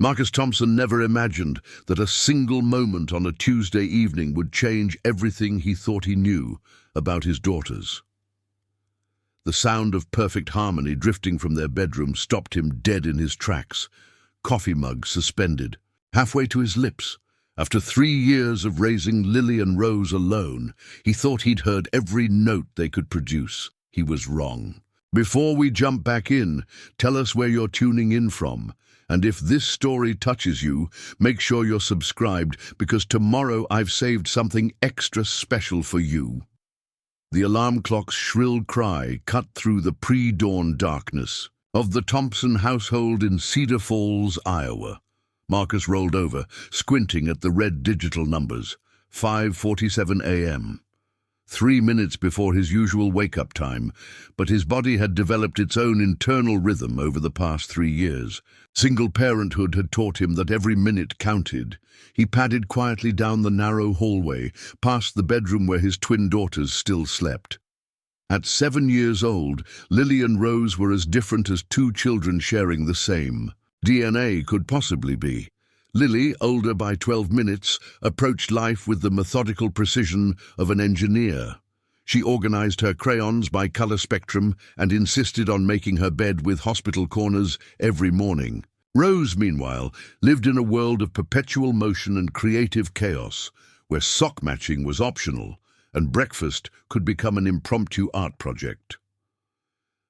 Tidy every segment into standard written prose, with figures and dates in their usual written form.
Marcus Thompson never imagined that a single moment on a Tuesday evening would change everything he thought he knew about his daughters. The sound of perfect harmony drifting from their bedroom stopped him dead in his tracks, coffee mug suspended, halfway to his lips. After 3 years of raising Lily and Rose alone, he thought he'd heard every note they could produce. He was wrong. Before we jump back in, tell us where you're tuning in from. And if this story touches you, make sure you're subscribed, because tomorrow I've saved something extra special for you. The alarm clock's shrill cry cut through the pre-dawn darkness of the Thompson household in Cedar Falls, Iowa. Marcus rolled over, squinting at the red digital numbers. 5:47 a.m. 3 minutes before his usual wake-up time, but his body had developed its own internal rhythm over the past 3 years. Single parenthood had taught him that every minute counted. He padded quietly down the narrow hallway, past the bedroom where his twin daughters still slept. At 7 years old, Lily and Rose were as different as two children sharing the same DNA could possibly be. Lily, older by 12 minutes, approached life with the methodical precision of an engineer. She organized her crayons by color spectrum and insisted on making her bed with hospital corners every morning. Rose, meanwhile, lived in a world of perpetual motion and creative chaos, where sock matching was optional and breakfast could become an impromptu art project.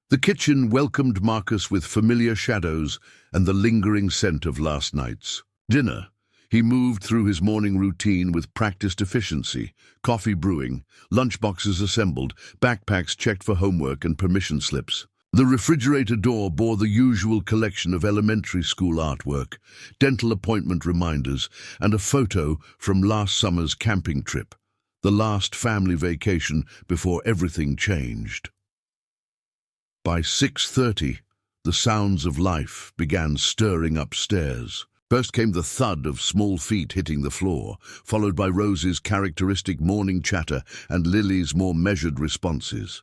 The kitchen welcomed Marcus with familiar shadows and the lingering scent of last night's dinner. He moved through his morning routine with practiced efficiency, coffee brewing, lunchboxes assembled, backpacks checked for homework and permission slips. The refrigerator door bore the usual collection of elementary school artwork, dental appointment reminders, and a photo from last summer's camping trip, the last family vacation before everything changed. By 6:30, the sounds of life began stirring upstairs. First came the thud of small feet hitting the floor, followed by Rose's characteristic morning chatter and Lily's more measured responses.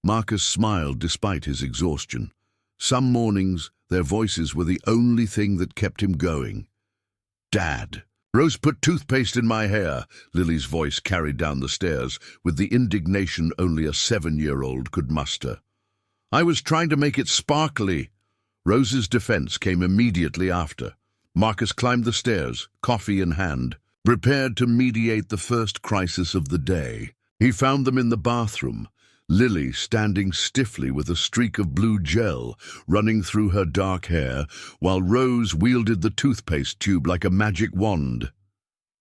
Marcus smiled despite his exhaustion. Some mornings, their voices were the only thing that kept him going. "Dad." "Rose put toothpaste in my hair," Lily's voice carried down the stairs with the indignation only a 7-year-old could muster. "I was trying to make it sparkly." Rose's defense came immediately after. Marcus climbed the stairs, coffee in hand, prepared to mediate the first crisis of the day. He found them in the bathroom, Lily standing stiffly with a streak of blue gel running through her dark hair, while Rose wielded the toothpaste tube like a magic wand.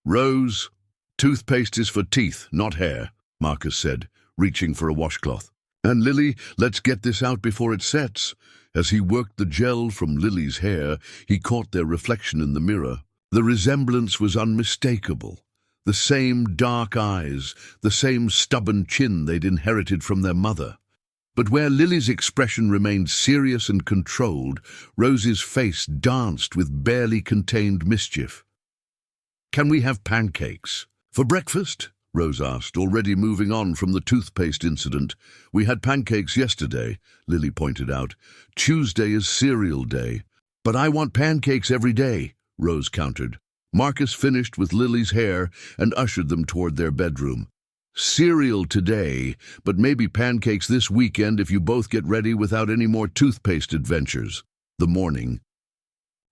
"Rose, toothpaste is for teeth, not hair," Marcus said, reaching for a washcloth. "And Lily, let's get this out before it sets." As he worked the gel from Lily's hair, he caught their reflection in the mirror. The resemblance was unmistakable. The same dark eyes, the same stubborn chin they'd inherited from their mother. But where Lily's expression remained serious and controlled, Rose's face danced with barely contained mischief. "Can we have pancakes for breakfast?" Rose asked, already moving on from the toothpaste incident. "We had pancakes yesterday," Lily pointed out. "Tuesday is cereal day." "But I want pancakes every day," Rose countered. Marcus finished with Lily's hair and ushered them toward their bedroom. "Cereal today, but maybe pancakes this weekend if you both get ready without any more toothpaste adventures." The morning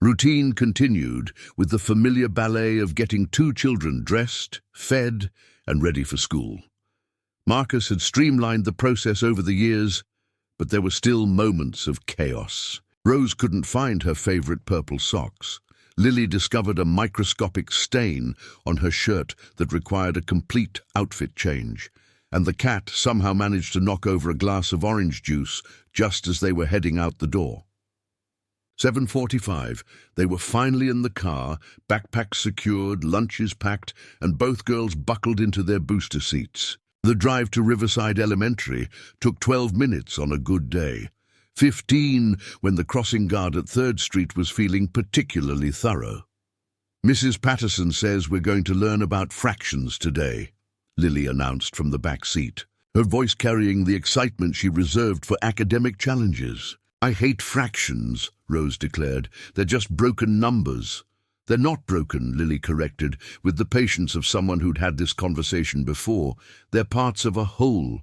routine continued with the familiar ballet of getting two children dressed, fed, and ready for school. Marcus had streamlined the process over the years, but there were still moments of chaos. Rose couldn't find her favorite purple socks. Lily discovered a microscopic stain on her shirt that required a complete outfit change, and the cat somehow managed to knock over a glass of orange juice just as they were heading out the door. 7:45, they were finally in the car, backpacks secured, lunches packed, and both girls buckled into their booster seats. The drive to Riverside Elementary took 12 minutes on a good day. 15 when the crossing guard at 3rd Street was feeling particularly thorough. "Mrs. Patterson says we're going to learn about fractions today," Lily announced from the back seat, her voice carrying the excitement she reserved for academic challenges. "I hate fractions," Rose declared. "They're just broken numbers." "They're not broken," Lily corrected, with the patience of someone who'd had this conversation before. "They're parts of a whole."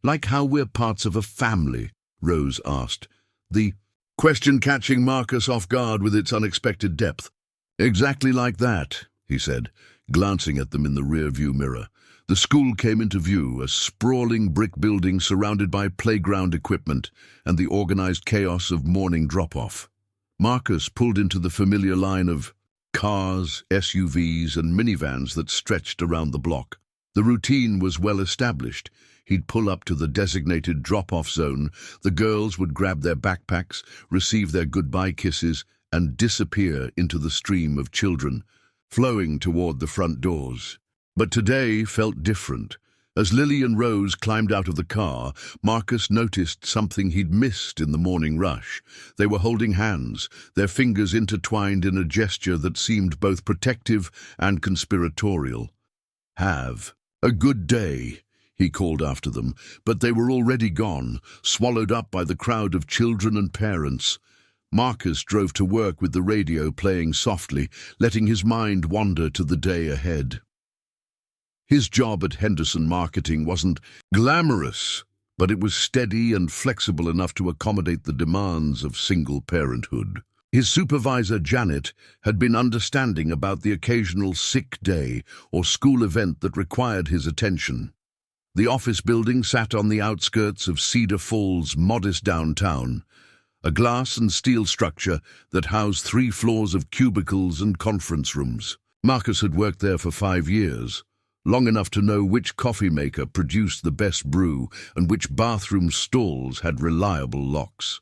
"Like how we're parts of a family?" Rose asked, the question catching Marcus off guard with its unexpected depth. "Exactly like that," he said, glancing at them in the rear-view mirror. The school came into view, a sprawling brick building surrounded by playground equipment and the organized chaos of morning drop-off. Marcus pulled into the familiar line of cars, SUVs, and minivans that stretched around the block. The routine was well established. He'd pull up to the designated drop-off zone, the girls would grab their backpacks, receive their goodbye kisses, and disappear into the stream of children, flowing toward the front doors. But today felt different. As Lily and Rose climbed out of the car, Marcus noticed something he'd missed in the morning rush. They were holding hands, their fingers intertwined in a gesture that seemed both protective and conspiratorial. "Have a good day," he called after them, but they were already gone, swallowed up by the crowd of children and parents. Marcus drove to work with the radio playing softly, letting his mind wander to the day ahead. His job at Henderson Marketing wasn't glamorous, but it was steady and flexible enough to accommodate the demands of single parenthood. His supervisor, Janet, had been understanding about the occasional sick day or school event that required his attention. The office building sat on the outskirts of Cedar Falls' modest downtown, a glass and steel structure that housed 3 floors of cubicles and conference rooms. Marcus had worked there for 5 years, long enough to know which coffee maker produced the best brew and which bathroom stalls had reliable locks.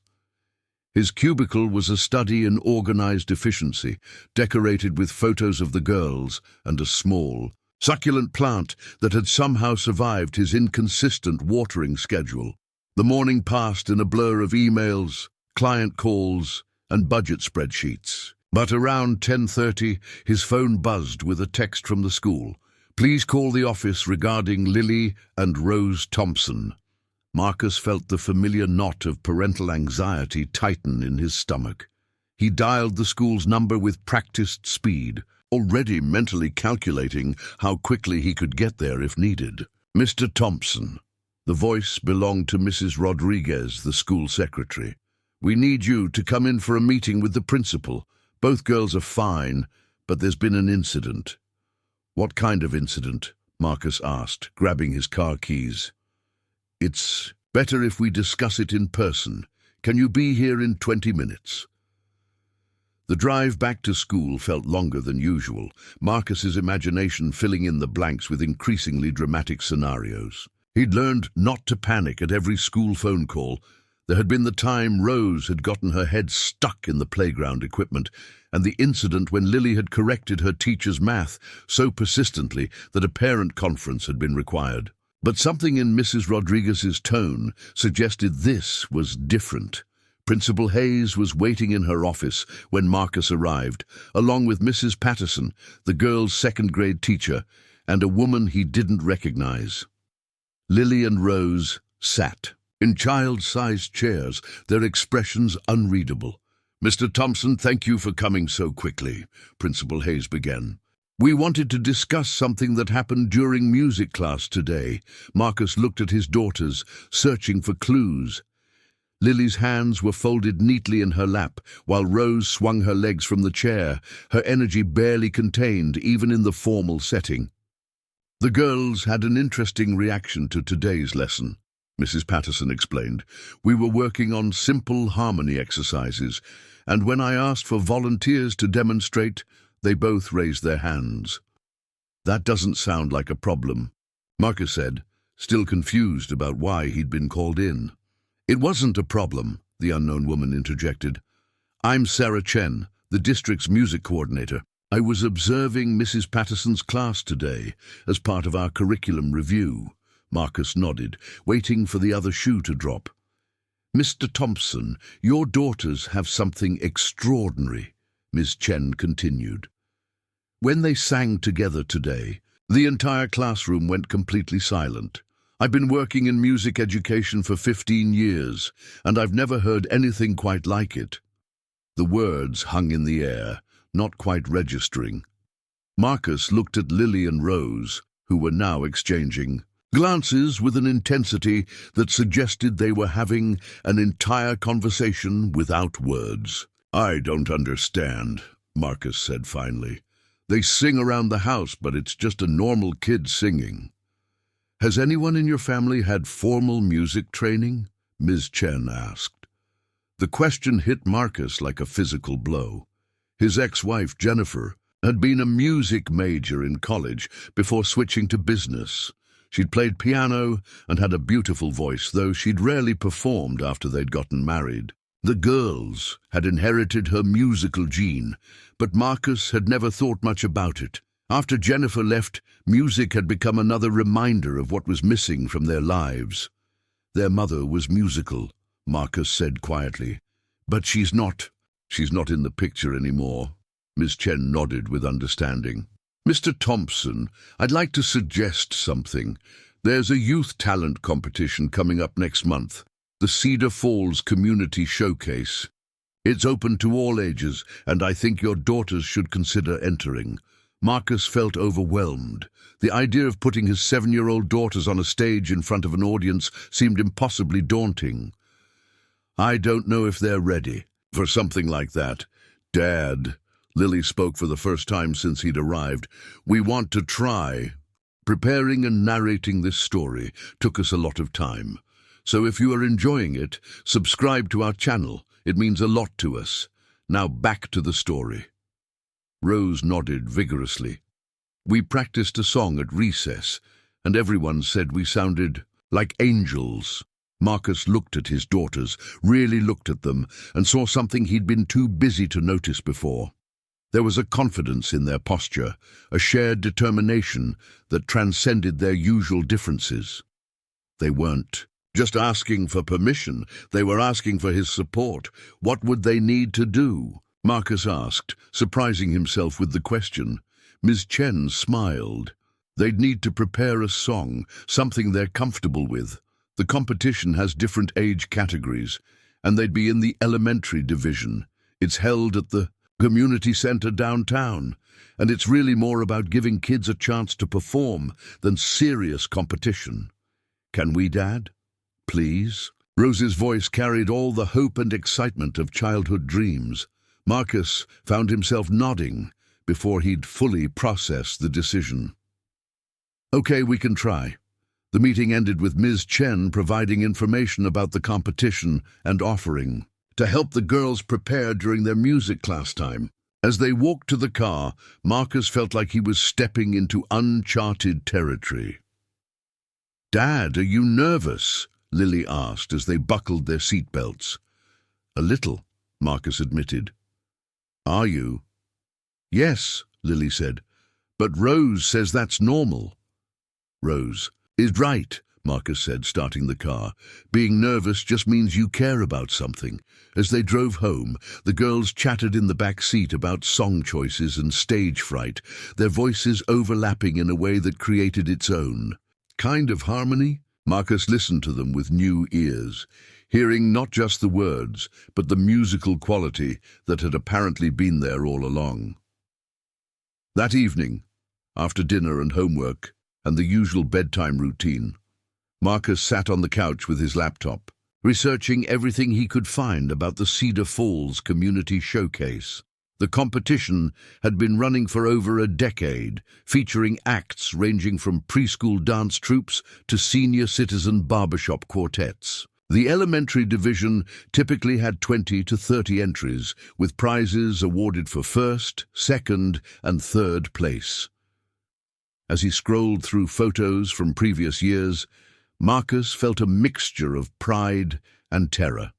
His cubicle was a study in organized efficiency, decorated with photos of the girls and a small, succulent plant that had somehow survived his inconsistent watering schedule. The morning passed in a blur of emails, client calls, and budget spreadsheets. But around 10:30, his phone buzzed with a text from the school. "Please call the office regarding Lily and Rose Thompson." Marcus felt the familiar knot of parental anxiety tighten in his stomach. He dialed the school's number with practiced speed, already mentally calculating how quickly he could get there if needed. "Mr. Thompson." The voice belonged to Mrs. Rodriguez, the school secretary. "We need you to come in for a meeting with the principal. Both girls are fine, but there's been an incident." "What kind of incident?" Marcus asked, grabbing his car keys. "It's better if we discuss it in person. Can you be here in 20 minutes? The drive back to school felt longer than usual, Marcus's imagination filling in the blanks with increasingly dramatic scenarios. He'd learned not to panic at every school phone call. There had been the time Rose had gotten her head stuck in the playground equipment, and the incident when Lily had corrected her teacher's math so persistently that a parent conference had been required. But something in Mrs. Rodriguez's tone suggested this was different. Principal Hayes was waiting in her office when Marcus arrived, along with Mrs. Patterson, the girl's second-grade teacher, and a woman he didn't recognize. Lily and Rose sat in child-sized chairs, their expressions unreadable. "Mr. Thompson, thank you for coming so quickly," Principal Hayes began. "We wanted to discuss something that happened during music class today." Marcus looked at his daughters, searching for clues. Lily's hands were folded neatly in her lap, while Rose swung her legs from the chair, her energy barely contained even in the formal setting. "The girls had an interesting reaction to today's lesson," Mrs. Patterson explained. "We were working on simple harmony exercises, and when I asked for volunteers to demonstrate, they both raised their hands." "That doesn't sound like a problem," Marcus said, still confused about why he'd been called in. "It wasn't a problem," the unknown woman interjected. "I'm Sarah Chen, the district's music coordinator. I was observing Mrs. Patterson's class today as part of our curriculum review." Marcus nodded, waiting for the other shoe to drop. "Mr. Thompson, your daughters have something extraordinary," Ms. Chen continued. "When they sang together today, the entire classroom went completely silent. I've been working in music education for 15 years, and I've never heard anything quite like it." The words hung in the air, not quite registering. Marcus looked at Lily and Rose, who were now exchanging glances with an intensity that suggested they were having an entire conversation without words. "I don't understand," Marcus said finally. "They sing around the house, but it's just a normal kid singing." "Has anyone in your family had formal music training?" Ms. Chen asked. The question hit Marcus like a physical blow. His ex-wife, Jennifer, had been a music major in college before switching to business. She'd played piano and had a beautiful voice, though she'd rarely performed after they'd gotten married. The girls had inherited her musical gene, but Marcus had never thought much about it. After Jennifer left, music had become another reminder of what was missing from their lives. "Their mother was musical," Marcus said quietly. "But she's not in the picture anymore." Ms. Chen nodded with understanding. "Mr. Thompson, I'd like to suggest something. There's a youth talent competition coming up next month, the Cedar Falls Community Showcase. It's open to all ages, and I think your daughters should consider entering." Marcus felt overwhelmed. The idea of putting his 7-year-old daughters on a stage in front of an audience seemed impossibly daunting. "I don't know if they're ready for something like that, Dad." Lily spoke for the first time since he'd arrived. "We want to try. Preparing and narrating this story took us a lot of time. So if you are enjoying it, subscribe to our channel. It means a lot to us. Now back to the story." Rose nodded vigorously. "We practiced a song at recess, and everyone said we sounded like angels." Marcus looked at his daughters, really looked at them, and saw something he'd been too busy to notice before. There was a confidence in their posture, a shared determination that transcended their usual differences. They weren't just asking for permission, they were asking for his support. What would they need to do? Marcus asked, surprising himself with the question. Ms. Chen smiled. They'd need to prepare a song, something they're comfortable with. The competition has different age categories, and they'd be in the elementary division. It's held at the community center downtown, and it's really more about giving kids a chance to perform than serious competition. Can we, Dad? Please? Rose's voice carried all the hope and excitement of childhood dreams. Marcus found himself nodding before he'd fully processed the decision. Okay, we can try. The meeting ended with Ms. Chen providing information about the competition and offering to help the girls prepare during their music class time. As they walked to the car, Marcus felt like he was stepping into uncharted territory. Dad, are you nervous? Lily asked as they buckled their seatbelts. A little, Marcus admitted. Are you? Yes, Lily said, but Rose says that's normal. Rose is right, Marcus said, starting the car. Being nervous just means you care about something. As they drove home, the girls chattered in the back seat about song choices and stage fright, their voices overlapping in a way that created its own kind of harmony. Marcus listened to them with new ears, hearing not just the words, but the musical quality that had apparently been there all along. That evening, after dinner and homework, and the usual bedtime routine, Marcus sat on the couch with his laptop, researching everything he could find about the Cedar Falls Community Showcase. The competition had been running for over a decade, featuring acts ranging from preschool dance troupes to senior citizen barbershop quartets. The elementary division typically had 20 to 30 entries, with prizes awarded for first, second, and third place. As he scrolled through photos from previous years, Marcus felt a mixture of pride and terror.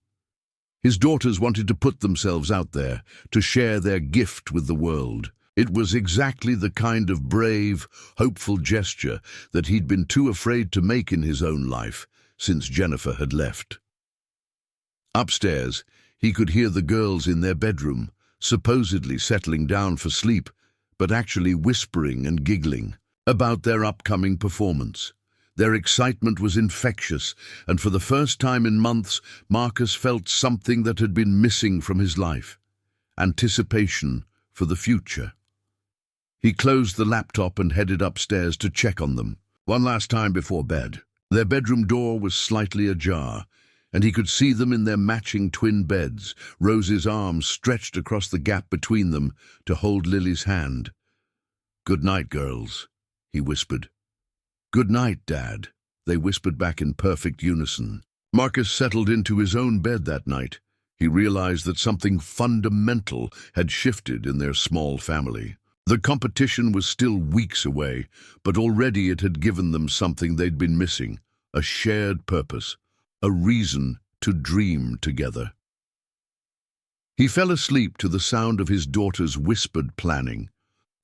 His daughters wanted to put themselves out there, to share their gift with the world. It was exactly the kind of brave, hopeful gesture that he'd been too afraid to make in his own life since Jennifer had left. Upstairs, he could hear the girls in their bedroom, supposedly settling down for sleep, but actually whispering and giggling about their upcoming performance. Their excitement was infectious, and for the first time in months, Marcus felt something that had been missing from his life: anticipation for the future. He closed the laptop and headed upstairs to check on them. One last time before bed. Their bedroom door was slightly ajar, and he could see them in their matching twin beds, Rose's arms stretched across the gap between them to hold Lily's hand. "Good night, girls," he whispered. "Good night, Dad," they whispered back in perfect unison. Marcus settled into his own bed that night. He realized that something fundamental had shifted in their small family. The competition was still weeks away, but already it had given them something they'd been missing: a shared purpose, a reason to dream together. He fell asleep to the sound of his daughter's whispered planning,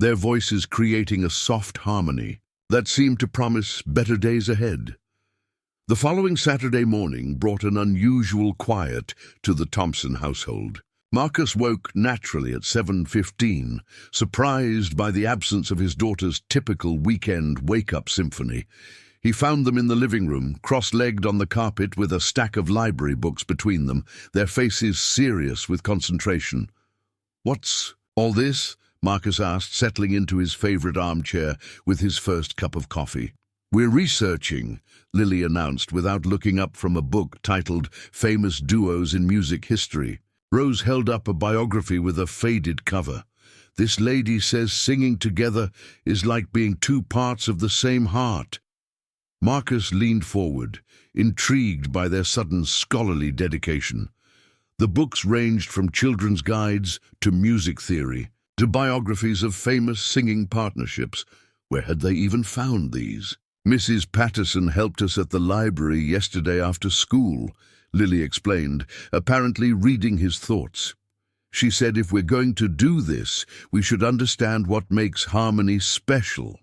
their voices creating a soft harmony that seemed to promise better days ahead. The following Saturday morning brought an unusual quiet to the Thompson household. Marcus woke naturally at 7:15, surprised by the absence of his daughter's typical weekend wake-up symphony. He found them in the living room, cross-legged on the carpet with a stack of library books between them, their faces serious with concentration. "What's all this?" Marcus asked, settling into his favorite armchair with his first cup of coffee. "We're researching," Lily announced without looking up from a book titled Famous Duos in Music History. Rose held up a biography with a faded cover. "This lady says singing together is like being two parts of the same heart." Marcus leaned forward, intrigued by their sudden scholarly dedication. The books ranged from children's guides to music theory, to biographies of famous singing partnerships. Where had they even found these? "Mrs. Patterson helped us at the library yesterday after school," Lily explained, apparently reading his thoughts. "She said if we're going to do this, we should understand what makes harmony special."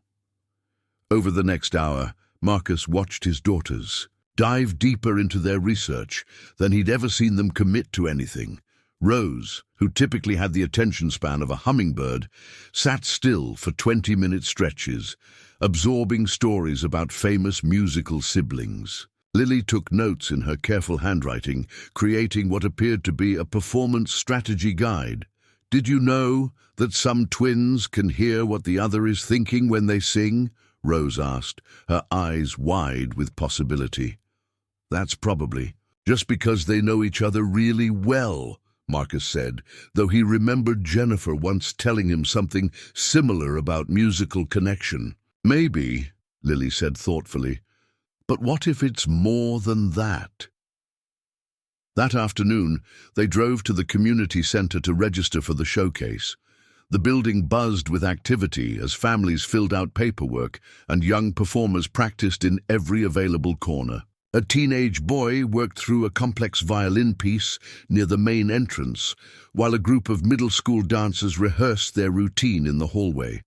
Over the next hour, Marcus watched his daughters dive deeper into their research than he'd ever seen them commit to anything. Rose, who typically had the attention span of a hummingbird, sat still for 20-minute stretches, absorbing stories about famous musical siblings. Lily took notes in her careful handwriting, creating what appeared to be a performance strategy guide. "Did you know that some twins can hear what the other is thinking when they sing?" Rose asked, her eyes wide with possibility. "That's probably just because they know each other really well," Marcus said, though he remembered Jennifer once telling him something similar about musical connection. "Maybe," Lily said thoughtfully, "but what if it's more than that?" That afternoon, they drove to the community center to register for the showcase. The building buzzed with activity as families filled out paperwork and young performers practiced in every available corner. A teenage boy worked through a complex violin piece near the main entrance, while a group of middle school dancers rehearsed their routine in the hallway.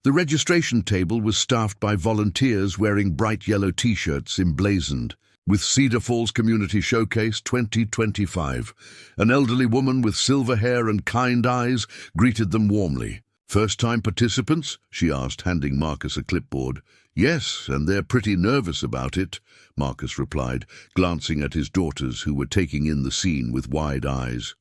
The registration table was staffed by volunteers wearing bright yellow t-shirts emblazoned with Cedar Falls Community Showcase 2025. An elderly woman with silver hair and kind eyes greeted them warmly. "First-time participants?" she asked, handing Marcus a clipboard. "Yes, and they're pretty nervous about it," Marcus replied, glancing at his daughters who were taking in the scene with wide eyes.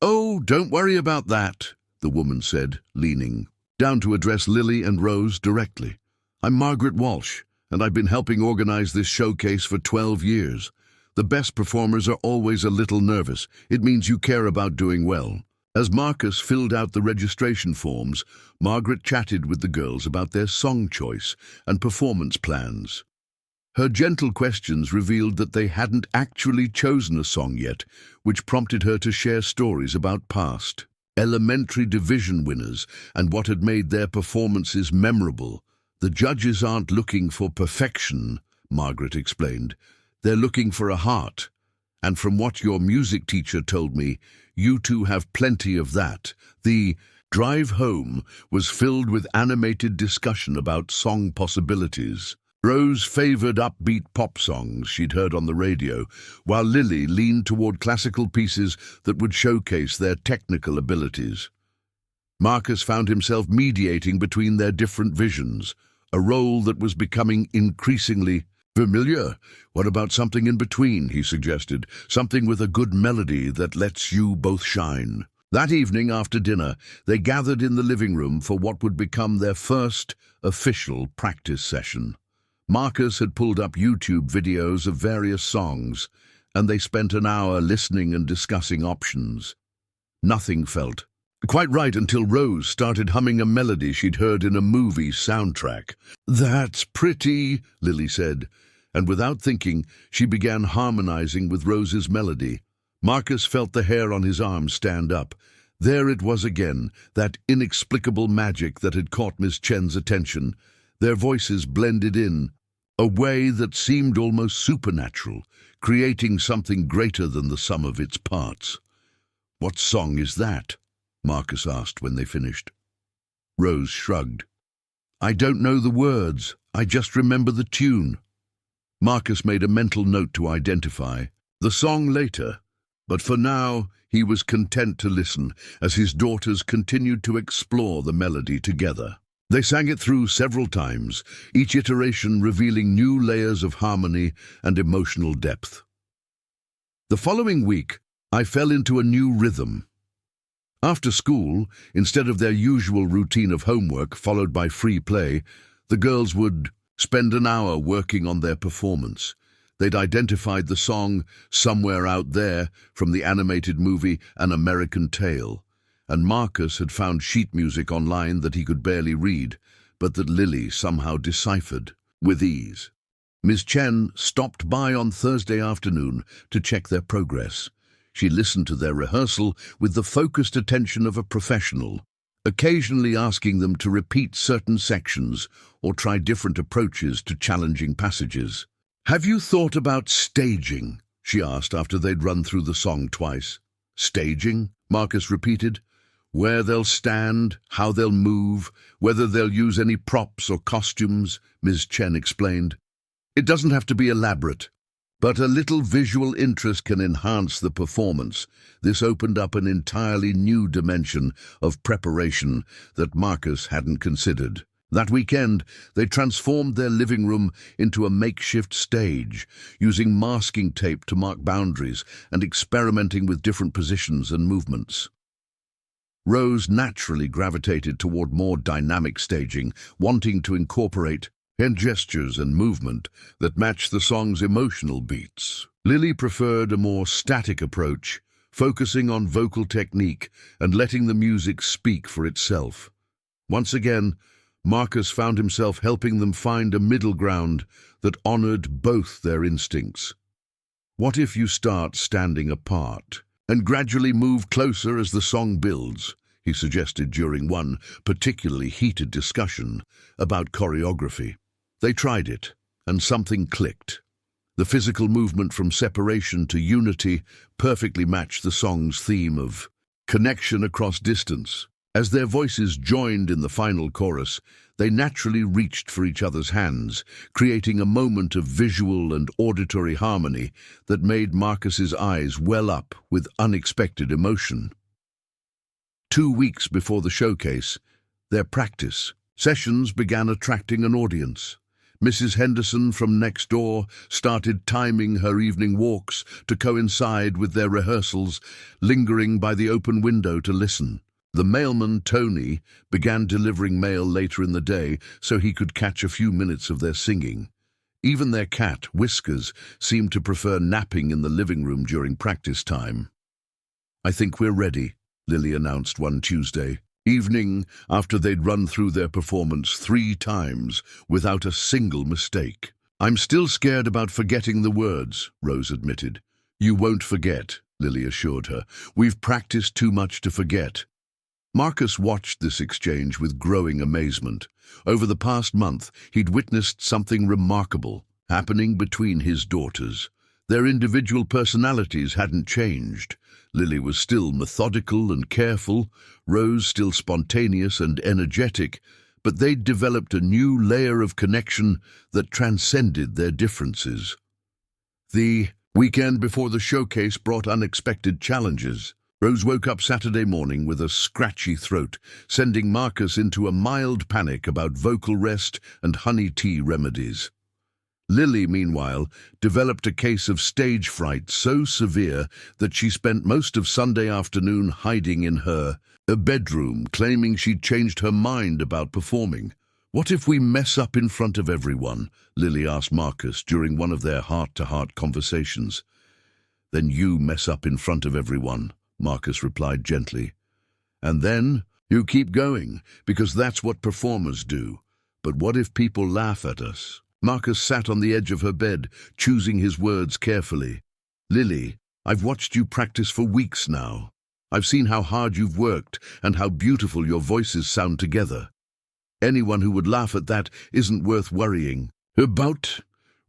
"Oh, don't worry about that," the woman said, leaning down to address Lily and Rose directly. "I'm Margaret Walsh, and I've been helping organize this showcase for 12 years. The best performers are always a little nervous. It means you care about doing well." As Marcus filled out the registration forms, Margaret chatted with the girls about their song choice and performance plans. Her gentle questions revealed that they hadn't actually chosen a song yet, which prompted her to share stories about past elementary division winners and what had made their performances memorable. "The judges aren't looking for perfection," Margaret explained. "They're looking for a heart. And from what your music teacher told me, you two have plenty of that." The drive home was filled with animated discussion about song possibilities. Rose favored upbeat pop songs she'd heard on the radio, while Lily leaned toward classical pieces that would showcase their technical abilities. Marcus found himself mediating between their different visions, a role that was becoming increasingly familiar. What about something in between, he suggested, something with a good melody that lets you both shine. That evening after dinner, they gathered in the living room for what would become their first official practice session. Marcus had pulled up YouTube videos of various songs, and they spent an hour listening and discussing options. Nothing felt quite right until Rose started humming a melody she'd heard in a movie soundtrack. "That's pretty," Lily said, and without thinking, she began harmonizing with Rose's melody. Marcus felt the hair on his arm stand up. There it was again, that inexplicable magic that had caught Miss Chen's attention. Their voices blended in a way that seemed almost supernatural, creating something greater than the sum of its parts. "What song is that?" Marcus asked when they finished. Rose shrugged. "I don't know the words. I just remember the tune." Marcus made a mental note to identify the song later, but for now he was content to listen as his daughters continued to explore the melody together. They sang it through several times, each iteration revealing new layers of harmony and emotional depth. The following week, I fell into a new rhythm. After school, instead of their usual routine of homework followed by free play, the girls would spend an hour working on their performance. They'd identified the song "Somewhere Out There" from the animated movie An American Tail, and Marcus had found sheet music online that he could barely read, but that Lily somehow deciphered with ease. Ms. Chen stopped by on Thursday afternoon to check their progress. She listened to their rehearsal with the focused attention of a professional, occasionally asking them to repeat certain sections or try different approaches to challenging passages. "Have you thought about staging?" she asked after they'd run through the song twice. "Staging?" Marcus repeated. "Where they'll stand, how they'll move, whether they'll use any props or costumes," Ms. Chen explained. "It doesn't have to be elaborate, but a little visual interest can enhance the performance." This opened up an entirely new dimension of preparation that Marcus hadn't considered. That weekend, they transformed their living room into a makeshift stage, using masking tape to mark boundaries and experimenting with different positions and movements. Rose naturally gravitated toward more dynamic staging, wanting to incorporate hand gestures and movement that matched the song's emotional beats. Lily preferred a more static approach, focusing on vocal technique and letting the music speak for itself. Once again, Marcus found himself helping them find a middle ground that honored both their instincts. "What if you start standing apart and gradually move closer as the song builds?" he suggested during one particularly heated discussion about choreography. They tried it, and something clicked. The physical movement from separation to unity perfectly matched the song's theme of connection across distance. As their voices joined in the final chorus, they naturally reached for each other's hands, creating a moment of visual and auditory harmony that made Marcus's eyes well up with unexpected emotion. 2 weeks before the showcase, their practice sessions began attracting an audience. Mrs. Henderson from next door started timing her evening walks to coincide with their rehearsals, lingering by the open window to listen. The mailman, Tony, began delivering mail later in the day so he could catch a few minutes of their singing. Even their cat, Whiskers, seemed to prefer napping in the living room during practice time. "I think we're ready," Lily announced one Tuesday evening after they'd run through their performance 3 times without a single mistake. "I'm still scared about forgetting the words," Rose admitted. "You won't forget," Lily assured her. "We've practiced too much to forget." Marcus watched this exchange with growing amazement. Over the past month, he'd witnessed something remarkable happening between his daughters. Their individual personalities hadn't changed. Lily was still methodical and careful, Rose still spontaneous and energetic, but they'd developed a new layer of connection that transcended their differences. The weekend before the showcase brought unexpected challenges. Rose woke up Saturday morning with a scratchy throat, sending Marcus into a mild panic about vocal rest and honey tea remedies. Lily, meanwhile, developed a case of stage fright so severe that she spent most of Sunday afternoon hiding in her bedroom, claiming she'd changed her mind about performing. "What if we mess up in front of everyone?" Lily asked Marcus during one of their heart-to-heart conversations. "Then you mess up in front of everyone," Marcus replied gently. "And then you keep going, because that's what performers do. But what if people laugh at us?" Marcus sat on the edge of her bed, choosing his words carefully. "Lily, I've watched you practice for weeks now. I've seen how hard you've worked and how beautiful your voices sound together. Anyone who would laugh at that isn't worth worrying about."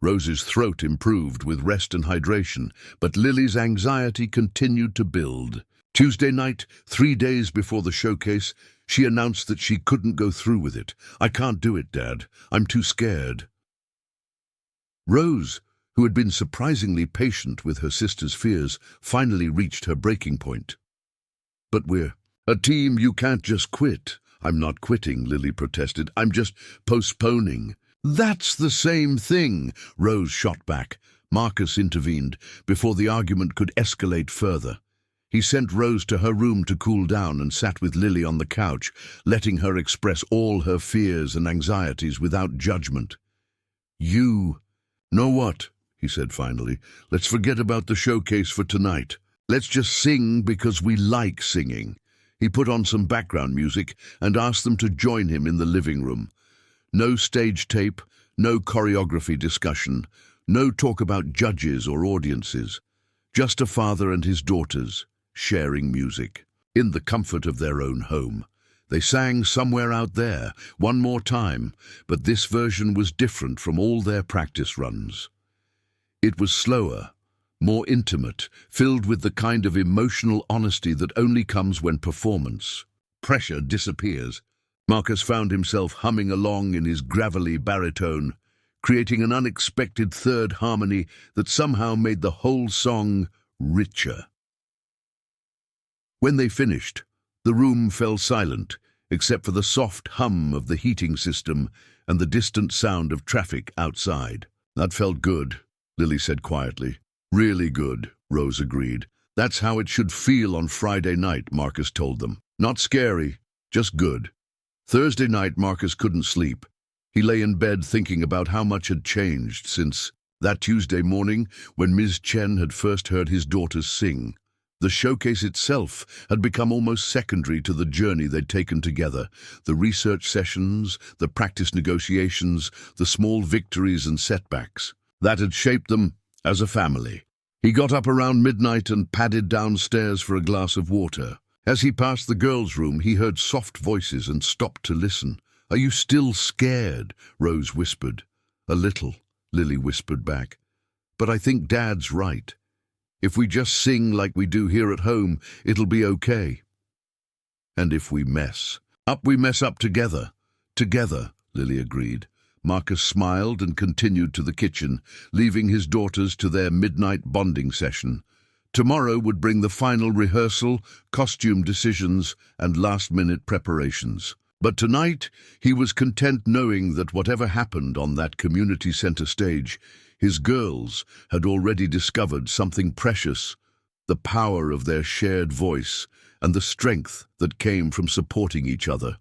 Rose's throat improved with rest and hydration, but Lily's anxiety continued to build. Tuesday night, 3 days before the showcase, she announced that she couldn't go through with it. "I can't do it, Dad. I'm too scared." Rose, who had been surprisingly patient with her sister's fears, finally reached her breaking point. "But we're a team, you can't just quit." "I'm not quitting," Lily protested. "I'm just postponing." "That's the same thing," Rose shot back. Marcus intervened before the argument could escalate further. He sent Rose to her room to cool down and sat with Lily on the couch, letting her express all her fears and anxieties without judgment. "You know what?" he said finally. "Let's forget about the showcase for tonight. Let's just sing because we like singing." He put on some background music and asked them to join him in the living room. No stage tape, no choreography discussion, no talk about judges or audiences. Just a father and his daughters, sharing music, in the comfort of their own home. They sang Somewhere Out There one more time, but this version was different from all their practice runs. It was slower, more intimate, filled with the kind of emotional honesty that only comes when performance pressure disappears. Marcus found himself humming along in his gravelly baritone, creating an unexpected third harmony that somehow made the whole song richer. When they finished, the room fell silent, except for the soft hum of the heating system and the distant sound of traffic outside. "That felt good," Lily said quietly. "Really good," Rose agreed. "That's how it should feel on Friday night," Marcus told them. "Not scary, just good." Thursday night, Marcus couldn't sleep. He lay in bed thinking about how much had changed since that Tuesday morning when Ms. Chen had first heard his daughters sing. The showcase itself had become almost secondary to the journey they'd taken together. The research sessions, the practice negotiations, the small victories and setbacks that had shaped them as a family. He got up around midnight and padded downstairs for a glass of water. As he passed the girls' room, he heard soft voices and stopped to listen. "Are you still scared?" Rose whispered. "A little," Lily whispered back. "But I think Dad's right. If we just sing like we do here at home, it'll be okay. And if we mess up together." "Together," Lily agreed. Marcus smiled and continued to the kitchen, leaving his daughters to their midnight bonding session. Tomorrow would bring the final rehearsal, costume decisions, and last-minute preparations. But tonight, he was content knowing that whatever happened on that community center stage, his girls had already discovered something precious, the power of their shared voice and the strength that came from supporting each other.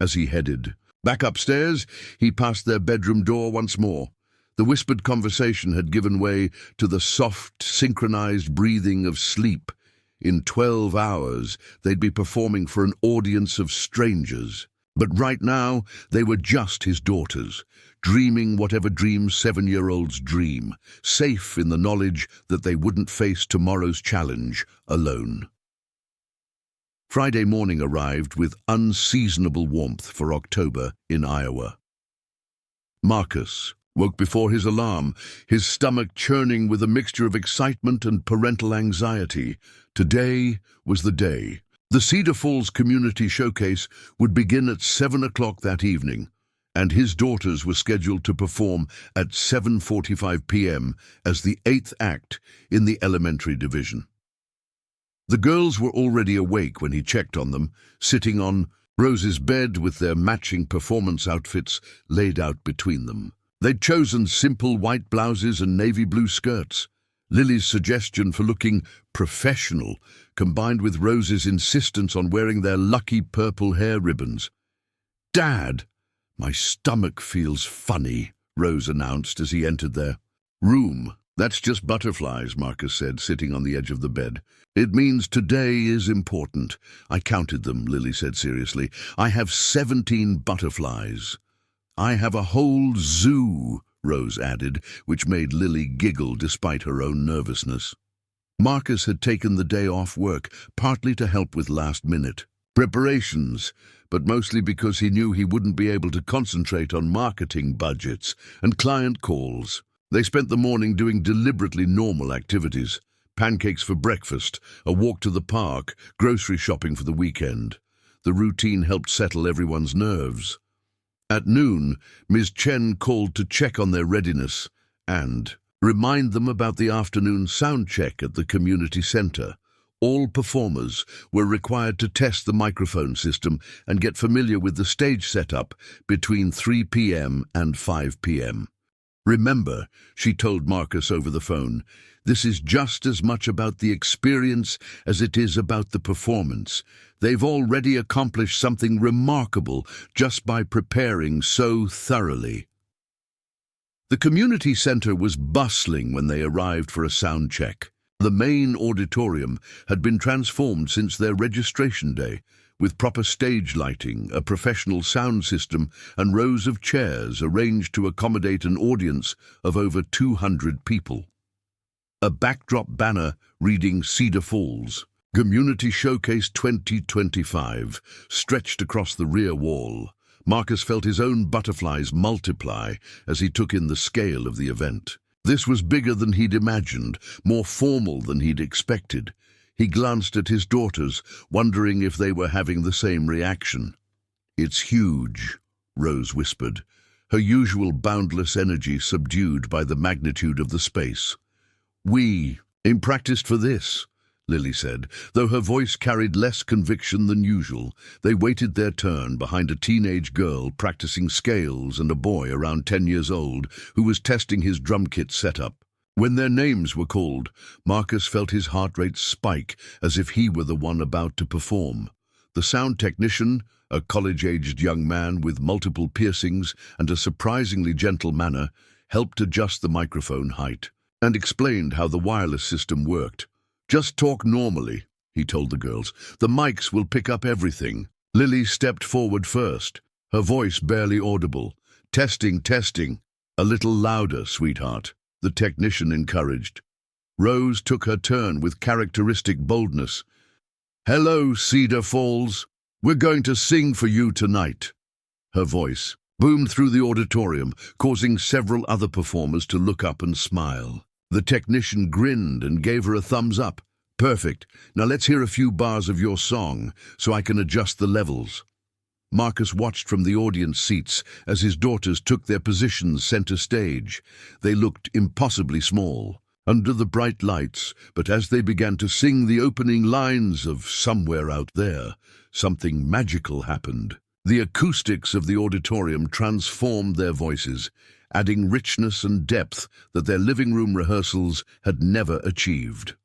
As he headed back upstairs, he passed their bedroom door once more. The whispered conversation had given way to the soft, synchronized breathing of sleep. In 12 hours, they'd be performing for an audience of strangers. But right now, they were just his daughters, dreaming whatever dreams 7-year-olds dream, safe in the knowledge that they wouldn't face tomorrow's challenge alone. Friday morning arrived with unseasonable warmth for October in Iowa. Marcus woke before his alarm, his stomach churning with a mixture of excitement and parental anxiety. Today was the day. The Cedar Falls Community Showcase would begin at 7 o'clock that evening, and his daughters were scheduled to perform at 7:45 p.m. as the 8th act in the elementary division. The girls were already awake when he checked on them, sitting on Rose's bed with their matching performance outfits laid out between them. They'd chosen simple white blouses and navy blue skirts. Lily's suggestion for looking professional, combined with Rose's insistence on wearing their lucky purple hair ribbons. "Dad, my stomach feels funny," Rose announced as he entered their room. "That's just butterflies," Marcus said, sitting on the edge of the bed. "It means today is important." "I counted them," Lily said seriously. "I have 17 butterflies." "I have a whole zoo," Rose added, which made Lily giggle despite her own nervousness. Marcus had taken the day off work, partly to help with last-minute preparations, but mostly because he knew he wouldn't be able to concentrate on marketing budgets and client calls. They spent the morning doing deliberately normal activities: pancakes for breakfast, a walk to the park, grocery shopping for the weekend. The routine helped settle everyone's nerves. At noon, Ms. Chen called to check on their readiness and remind them about the afternoon sound check at the community center. All performers were required to test the microphone system and get familiar with the stage setup between 3 p.m. and 5 p.m. "Remember," she told Marcus over the phone, "this is just as much about the experience as it is about the performance. They've already accomplished something remarkable just by preparing so thoroughly." The community center was bustling when they arrived for a sound check. The main auditorium had been transformed since their registration day, with proper stage lighting, a professional sound system, and rows of chairs arranged to accommodate an audience of over 200 people. A backdrop banner reading Cedar Falls, Community Showcase 2025, stretched across the rear wall. Marcus felt his own butterflies multiply as he took in the scale of the event. This was bigger than he'd imagined, more formal than he'd expected. He glanced at his daughters, wondering if they were having the same reaction. "It's huge," Rose whispered, her usual boundless energy subdued by the magnitude of the space. "We practiced for this," Lily said, though her voice carried less conviction than usual. They waited their turn behind a teenage girl practicing scales and a boy around 10 years old who was testing his drum kit setup. When their names were called, Marcus felt his heart rate spike as if he were the one about to perform. The sound technician, a college-aged young man with multiple piercings and a surprisingly gentle manner, helped adjust the microphone height and explained how the wireless system worked. "Just talk normally," he told the girls. "The mics will pick up everything." Lily stepped forward first, her voice barely audible. "Testing, testing. A little louder, sweetheart," the technician encouraged. Rose took her turn with characteristic boldness. "Hello, Cedar Falls. We're going to sing for you tonight." Her voice boomed through the auditorium, causing several other performers to look up and smile. The technician grinned and gave her a thumbs up. "Perfect. Now let's hear a few bars of your song, so I can adjust the levels." Marcus watched from the audience seats as his daughters took their positions center stage. They looked impossibly small under the bright lights, but as they began to sing the opening lines of Somewhere Out There, something magical happened. The acoustics of the auditorium transformed their voices, adding richness and depth that their living room rehearsals had never achieved.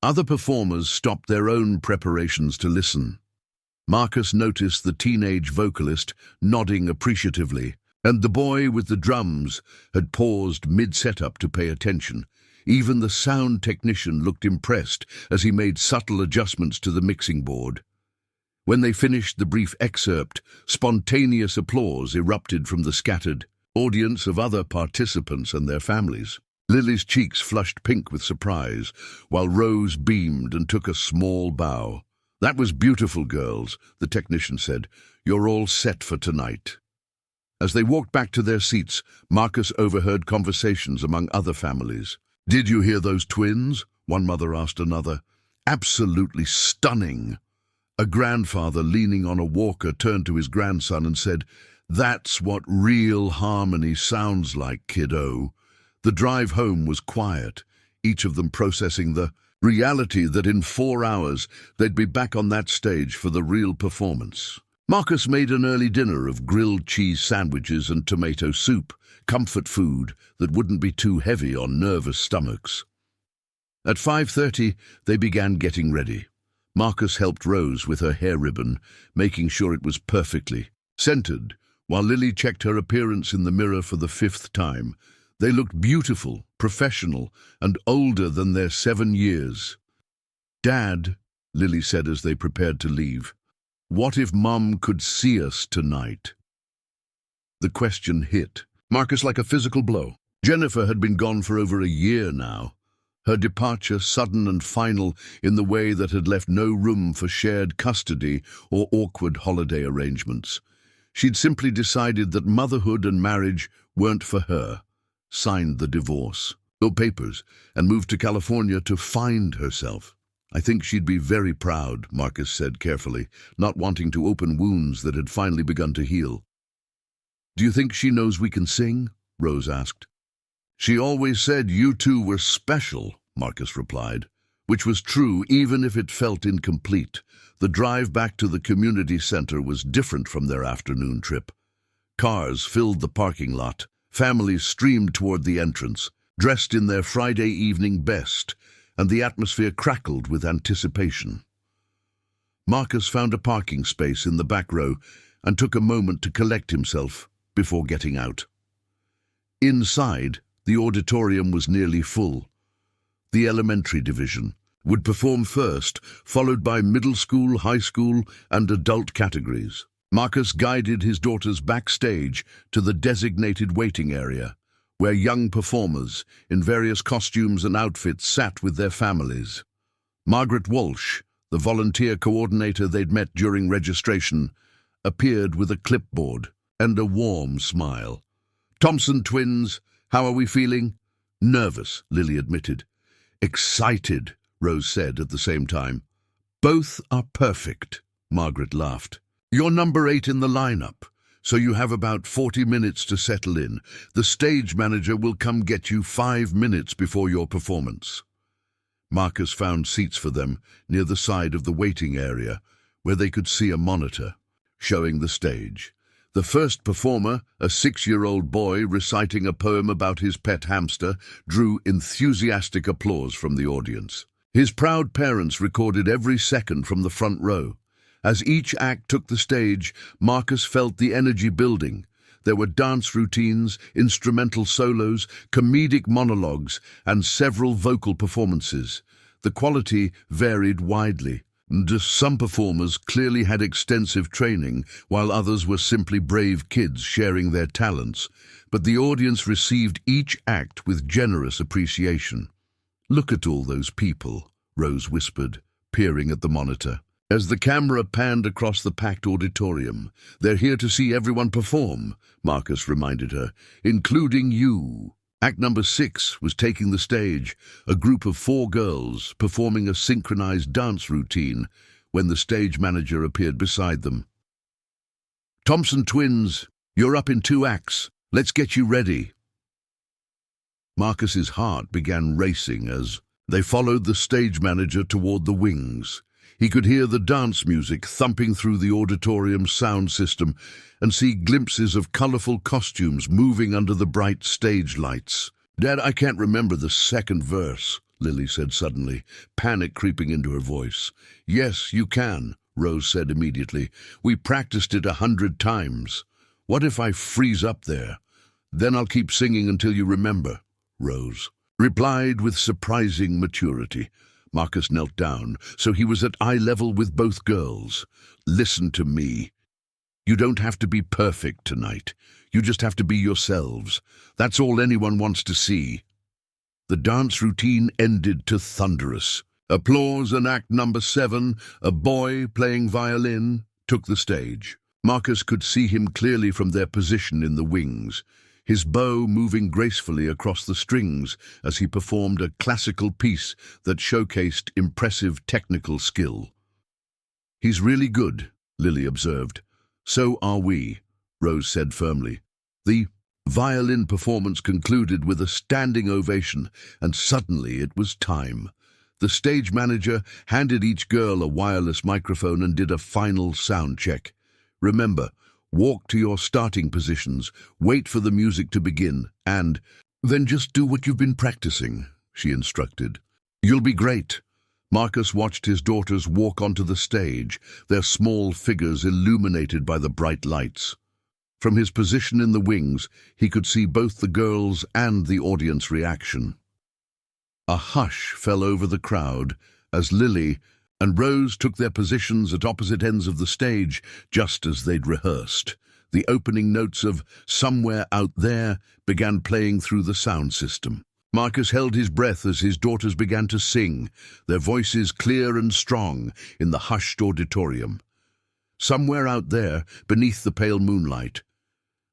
Other performers stopped their own preparations to listen. Marcus noticed the teenage vocalist nodding appreciatively, and the boy with the drums had paused mid-setup to pay attention. Even the sound technician looked impressed as he made subtle adjustments to the mixing board. When they finished the brief excerpt, spontaneous applause erupted from the scattered audience of other participants and their families. Lily's cheeks flushed pink with surprise, while Rose beamed and took a small bow. "That was beautiful, girls," the technician said. "You're all set for tonight." As they walked back to their seats, Marcus overheard conversations among other families. "Did you hear those twins?" one mother asked another. "Absolutely stunning." A grandfather leaning on a walker turned to his grandson and said, "That's what real harmony sounds like, kiddo." The drive home was quiet, each of them processing the Reality that in 4 hours they'd be back on that stage for the real performance. Marcus made an early dinner of grilled cheese sandwiches and tomato soup, comfort food that wouldn't be too heavy on nervous stomachs. At 5:30, they began getting ready. Marcus helped Rose with her hair ribbon, making sure it was perfectly scented, while Lily checked her appearance in the mirror for the 5th time. They looked beautiful, professional, and older than their 7 years. "Dad," Lily said as they prepared to leave, "what if Mum could see us tonight?" The question hit Marcus like a physical blow. Jennifer had been gone for over a year now. Her departure sudden and final in the way that had left no room for shared custody or awkward holiday arrangements. She'd simply decided that motherhood and marriage weren't for her, signed the divorce, no papers, and moved to California to find herself. "I think she'd be very proud," Marcus said carefully, not wanting to open wounds that had finally begun to heal. "Do you think she knows we can sing?" Rose asked. "She always said you two were special," Marcus replied, which was true even if it felt incomplete. The drive back to the community center was different from their afternoon trip. Cars filled the parking lot. Families streamed toward the entrance, dressed in their Friday evening best, and the atmosphere crackled with anticipation. Marcus found a parking space in the back row and took a moment to collect himself before getting out. Inside, the auditorium was nearly full. The elementary division would perform first, followed by middle school, high school, and adult categories. Marcus guided his daughters backstage to the designated waiting area, where young performers in various costumes and outfits sat with their families. Margaret Walsh, the volunteer coordinator they'd met during registration, appeared with a clipboard and a warm smile. "Thompson twins, how are we feeling?" "Nervous," Lily admitted. "Excited," Rose said at the same time. "Both are perfect," Margaret laughed. "You're number 8 in the lineup, so you have about 40 minutes to settle in. The stage manager will come get you 5 minutes before your performance." Marcus found seats for them near the side of the waiting area, where they could see a monitor showing the stage. The first performer, a 6-year-old boy reciting a poem about his pet hamster, drew enthusiastic applause from the audience. His proud parents recorded every second from the front row. As each act took the stage, Marcus felt the energy building. There were dance routines, instrumental solos, comedic monologues, and several vocal performances. The quality varied widely. Some performers clearly had extensive training, while others were simply brave kids sharing their talents. But the audience received each act with generous appreciation. "Look at all those people," Rose whispered, peering at the monitor. As the camera panned across the packed auditorium, "They're here to see everyone perform," Marcus reminded her, "including you." Act number 6 was taking the stage, a group of 4 girls performing a synchronized dance routine when the stage manager appeared beside them. "Thompson twins, you're up in 2 acts. Let's get you ready." Marcus's heart began racing as they followed the stage manager toward the wings. He could hear the dance music thumping through the auditorium's sound system and see glimpses of colorful costumes moving under the bright stage lights. "Dad, I can't remember the second verse," Lily said suddenly, panic creeping into her voice. "Yes, you can," Rose said immediately. "We practiced it 100 times. What if I freeze up there? Then I'll keep singing until you remember," Rose replied with surprising maturity. Marcus knelt down, so he was at eye level with both girls. "Listen to me. You don't have to be perfect tonight. You just have to be yourselves. That's all anyone wants to see." The dance routine ended to thunderous applause, and act number 7, a boy playing violin, took the stage. Marcus could see him clearly from their position in the wings, his bow moving gracefully across the strings as he performed a classical piece that showcased impressive technical skill. "He's really good," Lily observed. "So are we," Rose said firmly. The violin performance concluded with a standing ovation, and suddenly it was time. The stage manager handed each girl a wireless microphone and did a final sound check. Remember, walk to your starting positions, wait for the music to begin, and then just do what you've been practicing, she instructed. You'll be great. Marcus watched his daughters walk onto the stage, their small figures illuminated by the bright lights. From his position in the wings, he could see both the girls' and the audience reaction. A hush fell over the crowd as Lily and Rose took their positions at opposite ends of the stage, just as they'd rehearsed. The opening notes of "Somewhere Out There" began playing through the sound system. Marcus held his breath as his daughters began to sing, their voices clear and strong in the hushed auditorium. Somewhere out there, beneath the pale moonlight,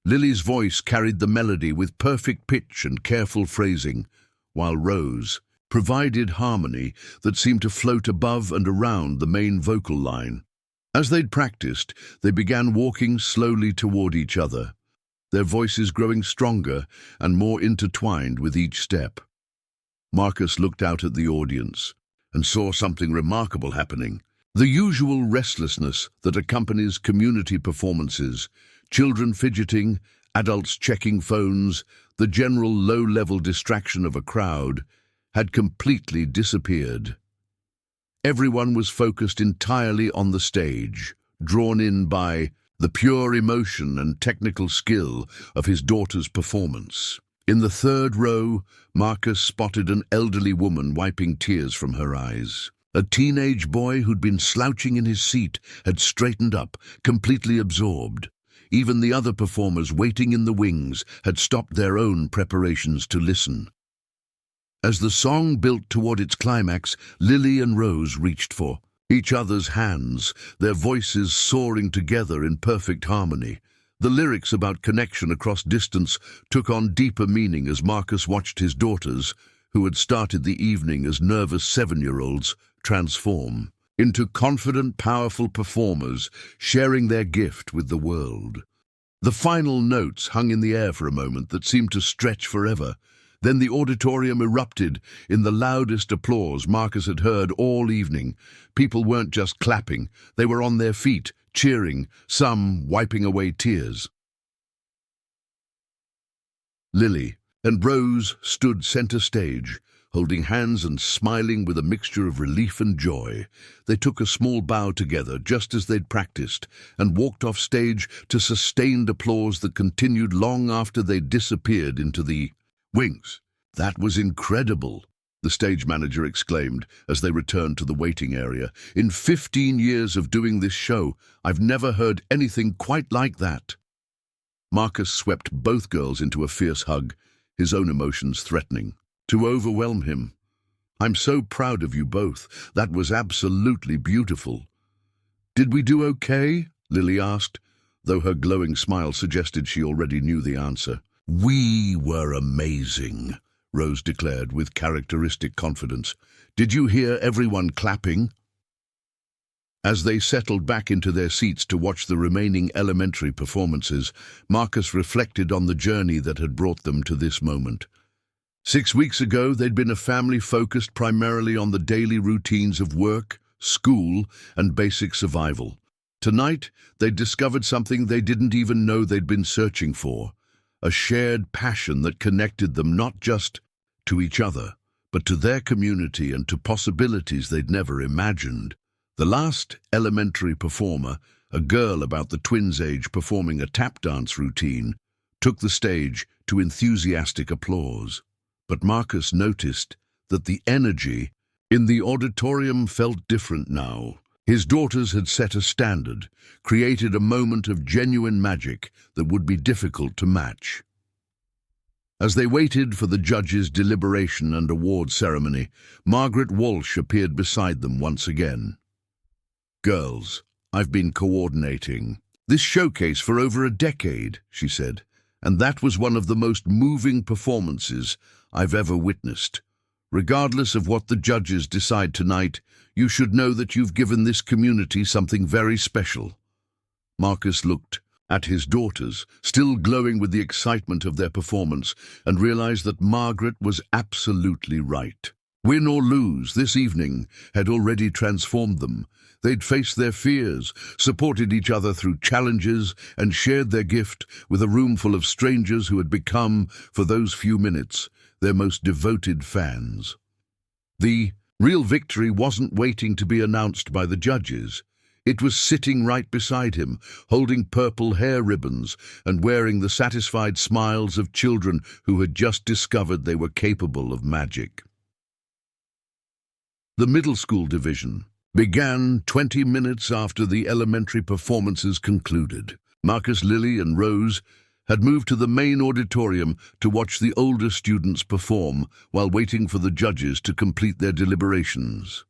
Lily's voice carried the melody with perfect pitch and careful phrasing, while Rose provided harmony that seemed to float above and around the main vocal line. As they'd practiced, they began walking slowly toward each other, their voices growing stronger and more intertwined with each step. Marcus looked out at the audience and saw something remarkable happening. The usual restlessness that accompanies community performances, children fidgeting, adults checking phones, the general low-level distraction of a crowd, had completely disappeared. Everyone was focused entirely on the stage, drawn in by the pure emotion and technical skill of his daughter's performance. In the third row, Marcus spotted an elderly woman wiping tears from her eyes. A teenage boy who'd been slouching in his seat had straightened up, completely absorbed. Even the other performers waiting in the wings had stopped their own preparations to listen. As the song built toward its climax, Lily and Rose reached for each other's hands, their voices soaring together in perfect harmony. The lyrics about connection across distance took on deeper meaning as Marcus watched his daughters, who had started the evening as nervous 7-year-olds, transform into confident, powerful performers, sharing their gift with the world. The final notes hung in the air for a moment that seemed to stretch forever. Then the auditorium erupted in the loudest applause Marcus had heard all evening. People weren't just clapping, they were on their feet, cheering, some wiping away tears. Lily and Rose stood center stage, holding hands and smiling with a mixture of relief and joy. They took a small bow together just as they'd practiced and walked off stage to sustained applause that continued long after they'd disappeared into the wings. That was incredible, the stage manager exclaimed as they returned to the waiting area. In 15 years of doing this show, I've never heard anything quite like that. Marcus swept both girls into a fierce hug, his own emotions threatening to overwhelm him. I'm so proud of you both. That was absolutely beautiful. Did we do okay? Lily asked, though her glowing smile suggested she already knew the answer. We were amazing, Rose declared with characteristic confidence. Did you hear everyone clapping? As they settled back into their seats to watch the remaining elementary performances, Marcus reflected on the journey that had brought them to this moment. 6 weeks ago, they'd been a family focused primarily on the daily routines of work, school, and basic survival. Tonight, they'd discovered something they didn't even know they'd been searching for. A shared passion that connected them not just to each other, but to their community and to possibilities they'd never imagined. The last elementary performer, a girl about the twins' age performing a tap dance routine, took the stage to enthusiastic applause. But Marcus noticed that the energy in the auditorium felt different now. His daughters had set a standard, created a moment of genuine magic that would be difficult to match. As they waited for the judges' deliberation and award ceremony, Margaret Walsh appeared beside them once again. Girls, I've been coordinating this showcase for over a decade, she said, and that was one of the most moving performances I've ever witnessed. Regardless of what the judges decide tonight, you should know that you've given this community something very special. Marcus looked at his daughters, still glowing with the excitement of their performance, and realized that Margaret was absolutely right. Win or lose, this evening had already transformed them. They'd faced their fears, supported each other through challenges, and shared their gift with a room full of strangers who had become, for those few minutes, their most devoted fans. The real victory wasn't waiting to be announced by the judges. It was sitting right beside him, holding purple hair ribbons and wearing the satisfied smiles of children who had just discovered they were capable of magic. The middle school division began 20 minutes after the elementary performances concluded. Marcus, Lily, and Rose had moved to the main auditorium to watch the older students perform while waiting for the judges to complete their deliberations.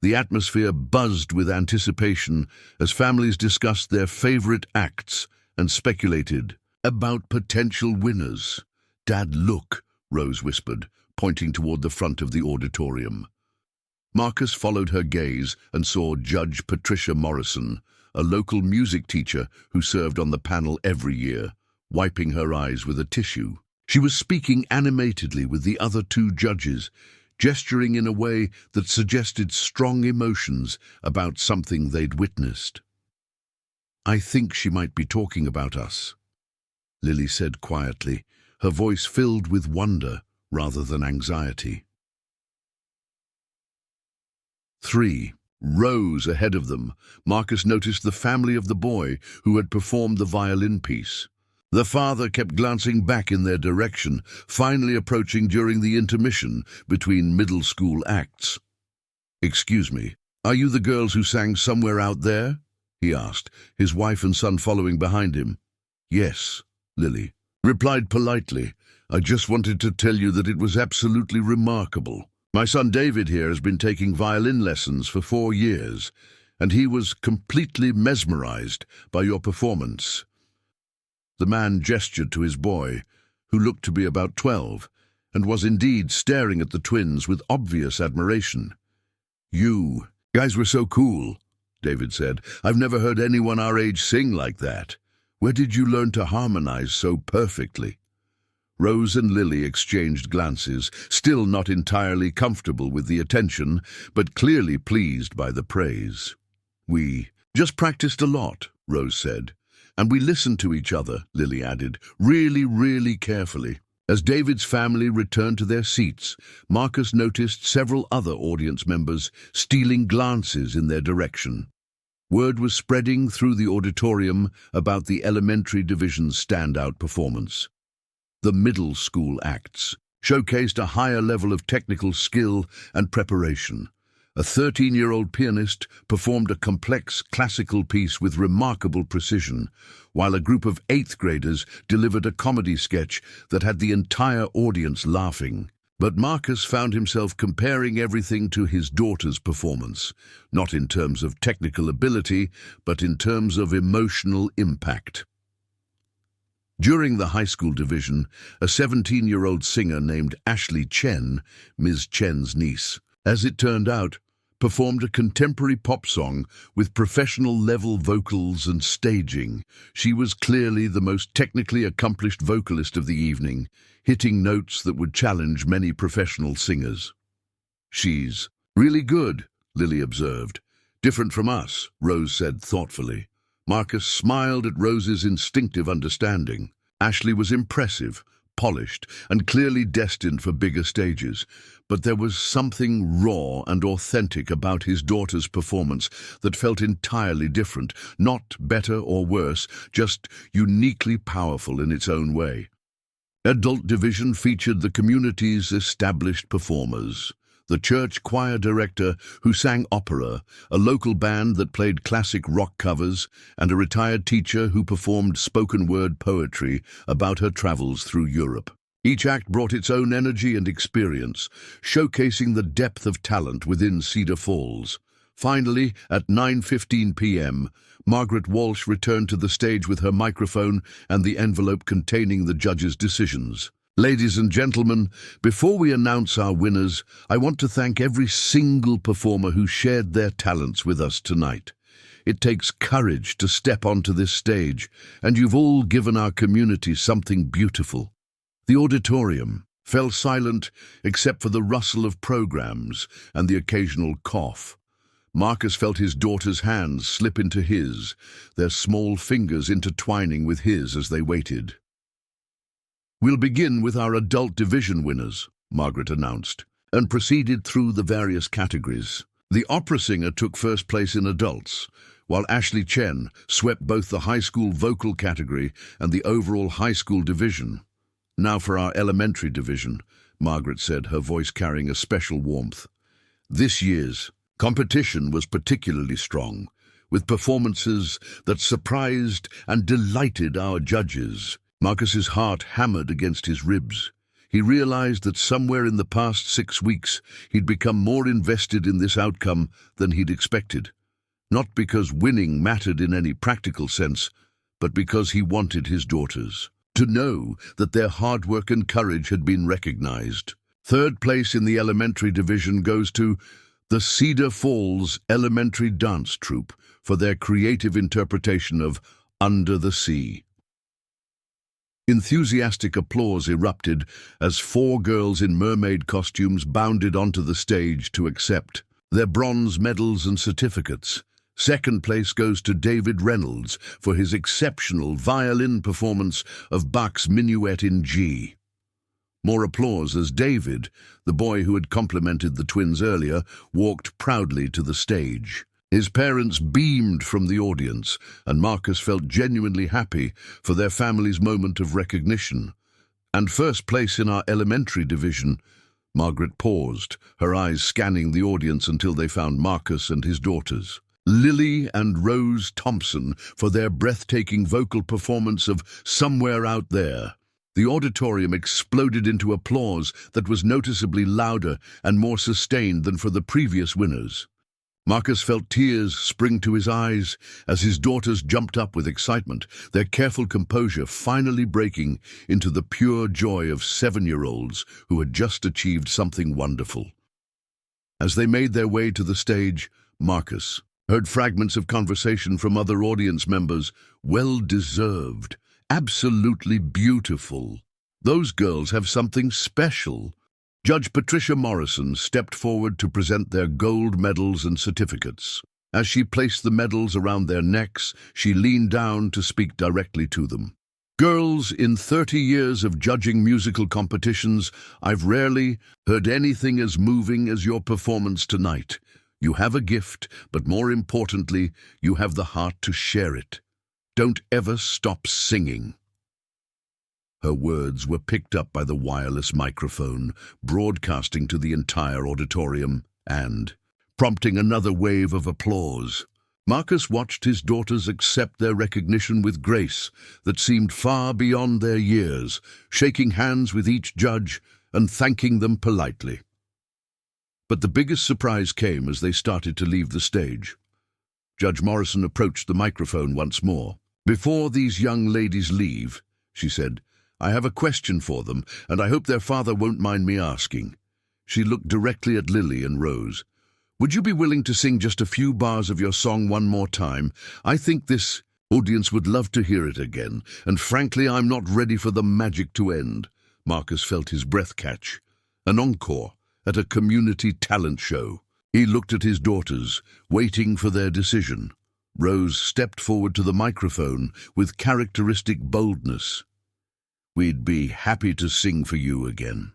The atmosphere buzzed with anticipation as families discussed their favorite acts and speculated about potential winners. "Dad, look," Rose whispered, pointing toward the front of the auditorium. Marcus followed her gaze and saw Judge Patricia Morrison, a local music teacher who served on the panel every year, wiping her eyes with a tissue. She was speaking animatedly with the other two judges, gesturing in a way that suggested strong emotions about something they'd witnessed. "I think she might be talking about us," Lily said quietly, her voice filled with wonder rather than anxiety. 3. Rows ahead of them, Marcus noticed the family of the boy who had performed the violin piece. The father kept glancing back in their direction, finally approaching during the intermission between middle school acts. "Excuse me, are you the girls who sang Somewhere Out There?" he asked, his wife and son following behind him. "Yes," Lily replied politely. "I just wanted to tell you that it was absolutely remarkable. My son David here has been taking violin lessons for 4 years, and he was completely mesmerized by your performance." The man gestured to his boy, who looked to be about 12, and was indeed staring at the twins with obvious admiration. "You guys were so cool," David said. "I've never heard anyone our age sing like that. Where did you learn to harmonize so perfectly?" Rose and Lily exchanged glances, still not entirely comfortable with the attention, but clearly pleased by the praise. "We just practiced a lot," Rose said. "And we listened to each other," Lily added, really carefully. As David's family returned to their seats, Marcus noticed several other audience members stealing glances in their direction. Word was spreading through the auditorium about the elementary division's standout performance. The middle school acts showcased a higher level of technical skill and preparation. A 13-year-old pianist performed a complex classical piece with remarkable precision, while a group of 8th graders delivered a comedy sketch that had the entire audience laughing. But Marcus found himself comparing everything to his daughter's performance, not in terms of technical ability, but in terms of emotional impact. During the high school division, a 17-year-old singer named Ashley Chen, Ms. Chen's niece, as it turned out, performed a contemporary pop song with professional-level vocals and staging. She was clearly the most technically accomplished vocalist of the evening, hitting notes that would challenge many professional singers. "She's really good," Lily observed. "Different from us," Rose said thoughtfully. Marcus smiled at Rose's instinctive understanding. Ashley was impressive, polished, and clearly destined for bigger stages, but there was something raw and authentic about his daughter's performance that felt entirely different, not better or worse, just uniquely powerful in its own way. Adult division featured the community's established performers. The church choir director who sang opera, a local band that played classic rock covers, and a retired teacher who performed spoken-word poetry about her travels through Europe. Each act brought its own energy and experience, showcasing the depth of talent within Cedar Falls. Finally, at 9:15 p.m., Margaret Walsh returned to the stage with her microphone and the envelope containing the judges' decisions. "Ladies and gentlemen, before we announce our winners, I want to thank every single performer who shared their talents with us tonight. It takes courage to step onto this stage, and you've all given our community something beautiful." The auditorium fell silent except for the rustle of programs and the occasional cough. Marcus felt his daughter's hands slip into his, their small fingers intertwining with his as they waited. "We'll begin with our adult division winners," Margaret announced, and proceeded through the various categories. The opera singer took first place in adults, while Ashley Chen swept both the high school vocal category and the overall high school division. "Now for our elementary division," Margaret said, her voice carrying a special warmth. This year's competition was particularly strong, with performances that surprised and delighted our judges. Marcus's heart hammered against his ribs. He realized that somewhere in the past 6 weeks he'd become more invested in this outcome than he'd expected. Not because winning mattered in any practical sense, but because he wanted his daughters to know that their hard work and courage had been recognized. Third place in the elementary division goes to the Cedar Falls Elementary Dance Troupe for their creative interpretation of Under the Sea. Enthusiastic applause erupted as 4 girls in mermaid costumes bounded onto the stage to accept their bronze medals and certificates. Second place goes to David Reynolds for his exceptional violin performance of Bach's Minuet in G. More applause as David, the boy who had complimented the twins earlier, walked proudly to the stage. His parents beamed from the audience, and Marcus felt genuinely happy for their family's moment of recognition. "And first place in our elementary division," Margaret paused, her eyes scanning the audience until they found Marcus and his daughters. "Lily and Rose Thompson for their breathtaking vocal performance of Somewhere Out There." The auditorium exploded into applause that was noticeably louder and more sustained than for the previous winners. Marcus felt tears spring to his eyes as his daughters jumped up with excitement, their careful composure finally breaking into the pure joy of 7-year-olds who had just achieved something wonderful. As they made their way to the stage, Marcus heard fragments of conversation from other audience members. "Well-deserved. Absolutely beautiful. Those girls have something special." Judge Patricia Morrison stepped forward to present their gold medals and certificates. As she placed the medals around their necks, she leaned down to speak directly to them. "Girls, in 30 years of judging musical competitions, I've rarely heard anything as moving as your performance tonight. You have a gift, but more importantly, you have the heart to share it. Don't ever stop singing." Her words were picked up by the wireless microphone, broadcasting to the entire auditorium and prompting another wave of applause. Marcus watched his daughters accept their recognition with grace that seemed far beyond their years, shaking hands with each judge and thanking them politely. But the biggest surprise came as they started to leave the stage. Judge Morrison approached the microphone once more. "Before these young ladies leave," she said, "I have a question for them, and I hope their father won't mind me asking." She looked directly at Lily and Rose. "Would you be willing to sing just a few bars of your song one more time? I think this audience would love to hear it again, and frankly, I'm not ready for the magic to end." Marcus felt his breath catch. An encore at a community talent show. He looked at his daughters, waiting for their decision. Rose stepped forward to the microphone with characteristic boldness. "We'd be happy to sing for you again."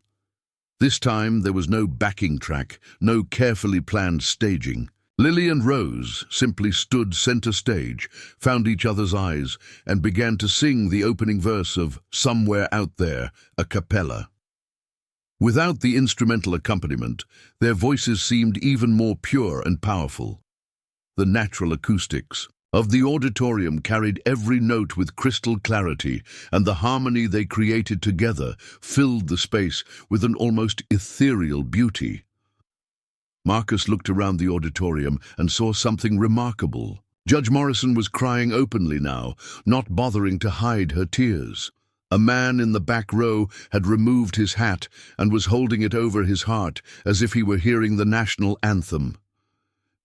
This time there was no backing track, no carefully planned staging. Lily and Rose simply stood center stage, found each other's eyes, and began to sing the opening verse of Somewhere Out There, a cappella. Without the instrumental accompaniment, their voices seemed even more pure and powerful. The natural acoustics of the auditorium carried every note with crystal clarity, and the harmony they created together filled the space with an almost ethereal beauty. Marcus looked around the auditorium and saw something remarkable. Judge Morrison was crying openly now, not bothering to hide her tears. A man in the back row had removed his hat and was holding it over his heart as if he were hearing the national anthem.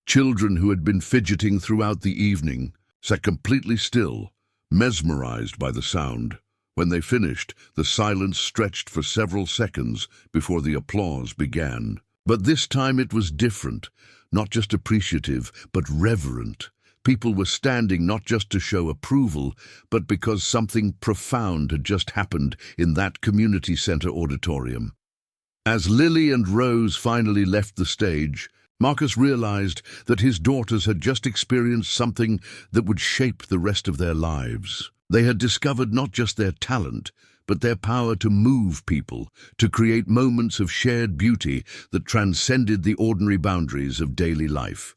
Children who had been fidgeting throughout the evening sat completely still, mesmerized by the sound. When they finished, the silence stretched for several seconds before the applause began. But this time it was different, not just appreciative, but reverent. People were standing not just to show approval, but because something profound had just happened in that community center auditorium. As Lily and Rose finally left the stage, Marcus realized that his daughters had just experienced something that would shape the rest of their lives. They had discovered not just their talent, but their power to move people, to create moments of shared beauty that transcended the ordinary boundaries of daily life.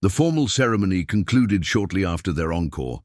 The formal ceremony concluded shortly after their encore,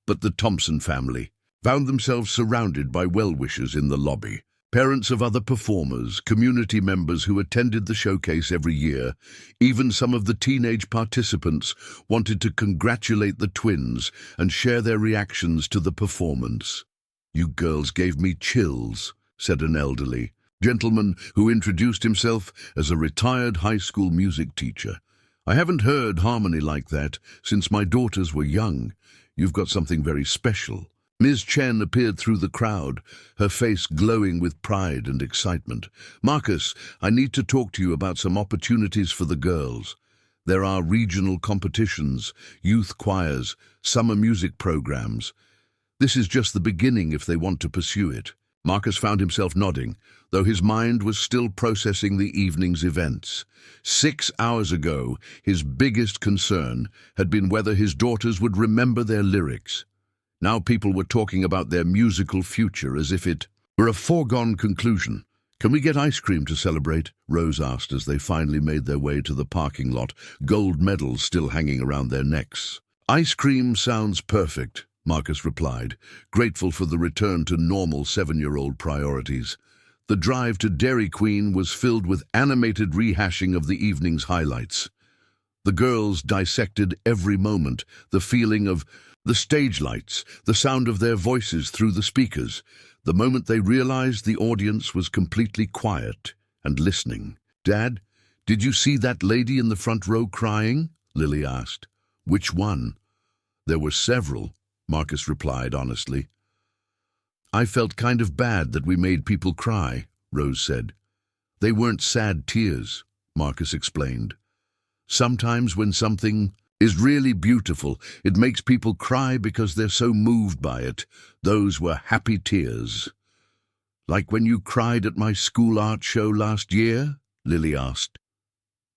but the Thompson family found themselves surrounded by well-wishers in the lobby. Parents of other performers, community members who attended the showcase every year, even some of the teenage participants wanted to congratulate the twins and share their reactions to the performance. "You girls gave me chills," said an elderly gentleman who introduced himself as a retired high school music teacher. "I haven't heard harmony like that since my daughters were young. You've got something very special." Ms. Chen appeared through the crowd, her face glowing with pride and excitement. "Marcus, I need to talk to you about some opportunities for the girls. There are regional competitions, youth choirs, summer music programs. This is just the beginning if they want to pursue it." Marcus found himself nodding, though his mind was still processing the evening's events. 6 hours ago, his biggest concern had been whether his daughters would remember their lyrics. Now people were talking about their musical future as if it were a foregone conclusion. "Can we get ice cream to celebrate?" Rose asked as they finally made their way to the parking lot, gold medals still hanging around their necks. "Ice cream sounds perfect," Marcus replied, grateful for the return to normal 7-year-old priorities. The drive to Dairy Queen was filled with animated rehashing of the evening's highlights. The girls dissected every moment, the feeling of the stage lights, the sound of their voices through the speakers, the moment they realized the audience was completely quiet and listening. "Dad, did you see that lady in the front row crying?" Lily asked. "Which one?" "There were several," Marcus replied honestly. "I felt kind of bad that we made people cry," Rose said. "They weren't sad tears," Marcus explained. "Sometimes when something is really beautiful, it makes people cry because they're so moved by it. Those were happy tears." "Like when you cried at my school art show last year?" Lily asked.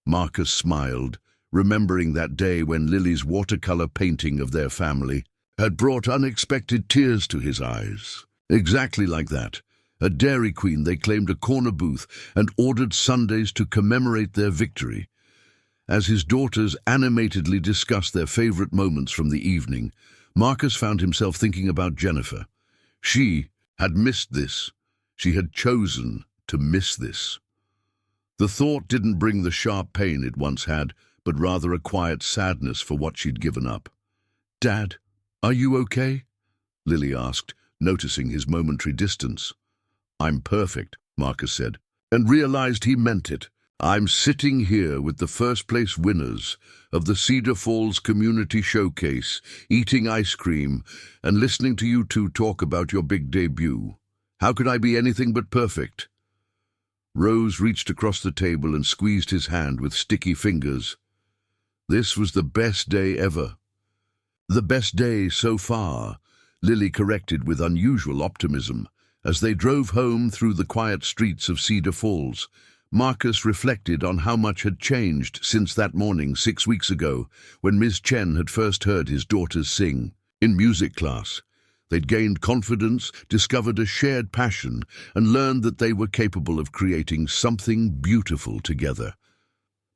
Marcus smiled, remembering that day when Lily's watercolor painting of their family had brought unexpected tears to his eyes. Exactly like that. At Dairy Queen they claimed a corner booth and ordered sundaes to commemorate their victory. As his daughters animatedly discussed their favorite moments from the evening, Marcus found himself thinking about Jennifer. She had missed this. She had chosen to miss this. The thought didn't bring the sharp pain it once had, but rather a quiet sadness for what she'd given up. "Dad, are you okay?" Lily asked, noticing his momentary distance. "I'm perfect," Marcus said, and realized he meant it. "I'm sitting here with the first-place winners of the Cedar Falls Community Showcase, eating ice cream and listening to you two talk about your big debut. How could I be anything but perfect?" Rose reached across the table and squeezed his hand with sticky fingers. "This was the best day ever." "The best day so far," Lily corrected with unusual optimism. As they drove home through the quiet streets of Cedar Falls, Marcus reflected on how much had changed since that morning 6 weeks ago when Ms. Chen had first heard his daughters sing. In music class, they'd gained confidence, discovered a shared passion, and learned that they were capable of creating something beautiful together.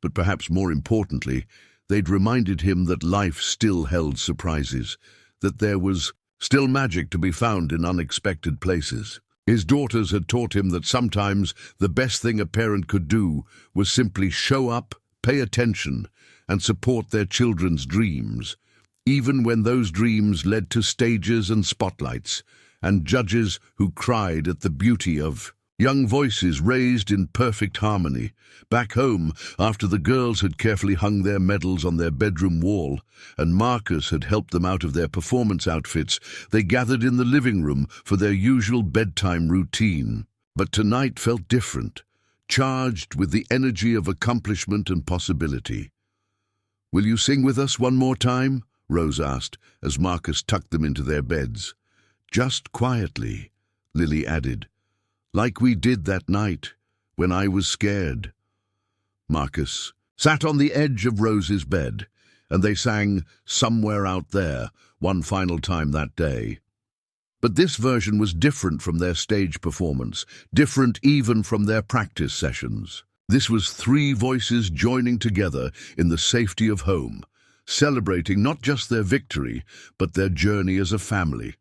But perhaps more importantly, they'd reminded him that life still held surprises, that there was still magic to be found in unexpected places. His daughters had taught him that sometimes the best thing a parent could do was simply show up, pay attention, and support their children's dreams, even when those dreams led to stages and spotlights, and judges who cried at the beauty of Young voices raised in perfect harmony. Back home, after the girls had carefully hung their medals on their bedroom wall, and Marcus had helped them out of their performance outfits, they gathered in the living room for their usual bedtime routine. But tonight felt different, charged with the energy of accomplishment and possibility. "Will you sing with us one more time?" Rose asked, as Marcus tucked them into their beds. "Just quietly," Lily added. "Like we did that night, when I was scared." Marcus sat on the edge of Rose's bed, and they sang "Somewhere Out There" one final time that day. But this version was different from their stage performance, different even from their practice sessions. This was three voices joining together in the safety of home, celebrating not just their victory, but their journey as a family.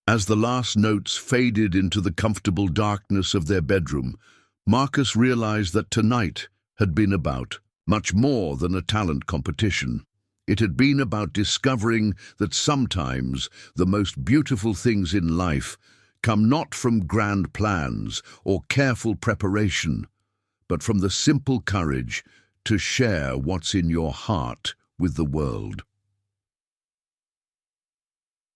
As the last notes faded into the comfortable darkness of their bedroom, Marcus realized that tonight had been about much more than a talent competition. It had been about discovering that sometimes the most beautiful things in life come not from grand plans or careful preparation, but from the simple courage to share what's in your heart with the world.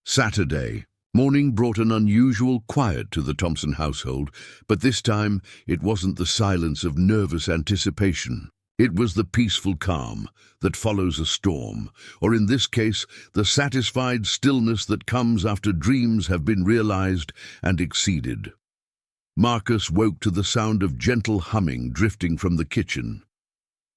Saturday morning brought an unusual quiet to the Thompson household, but this time it wasn't the silence of nervous anticipation. It was the peaceful calm that follows a storm, or in this case, the satisfied stillness that comes after dreams have been realized and exceeded. Marcus woke to the sound of gentle humming drifting from the kitchen.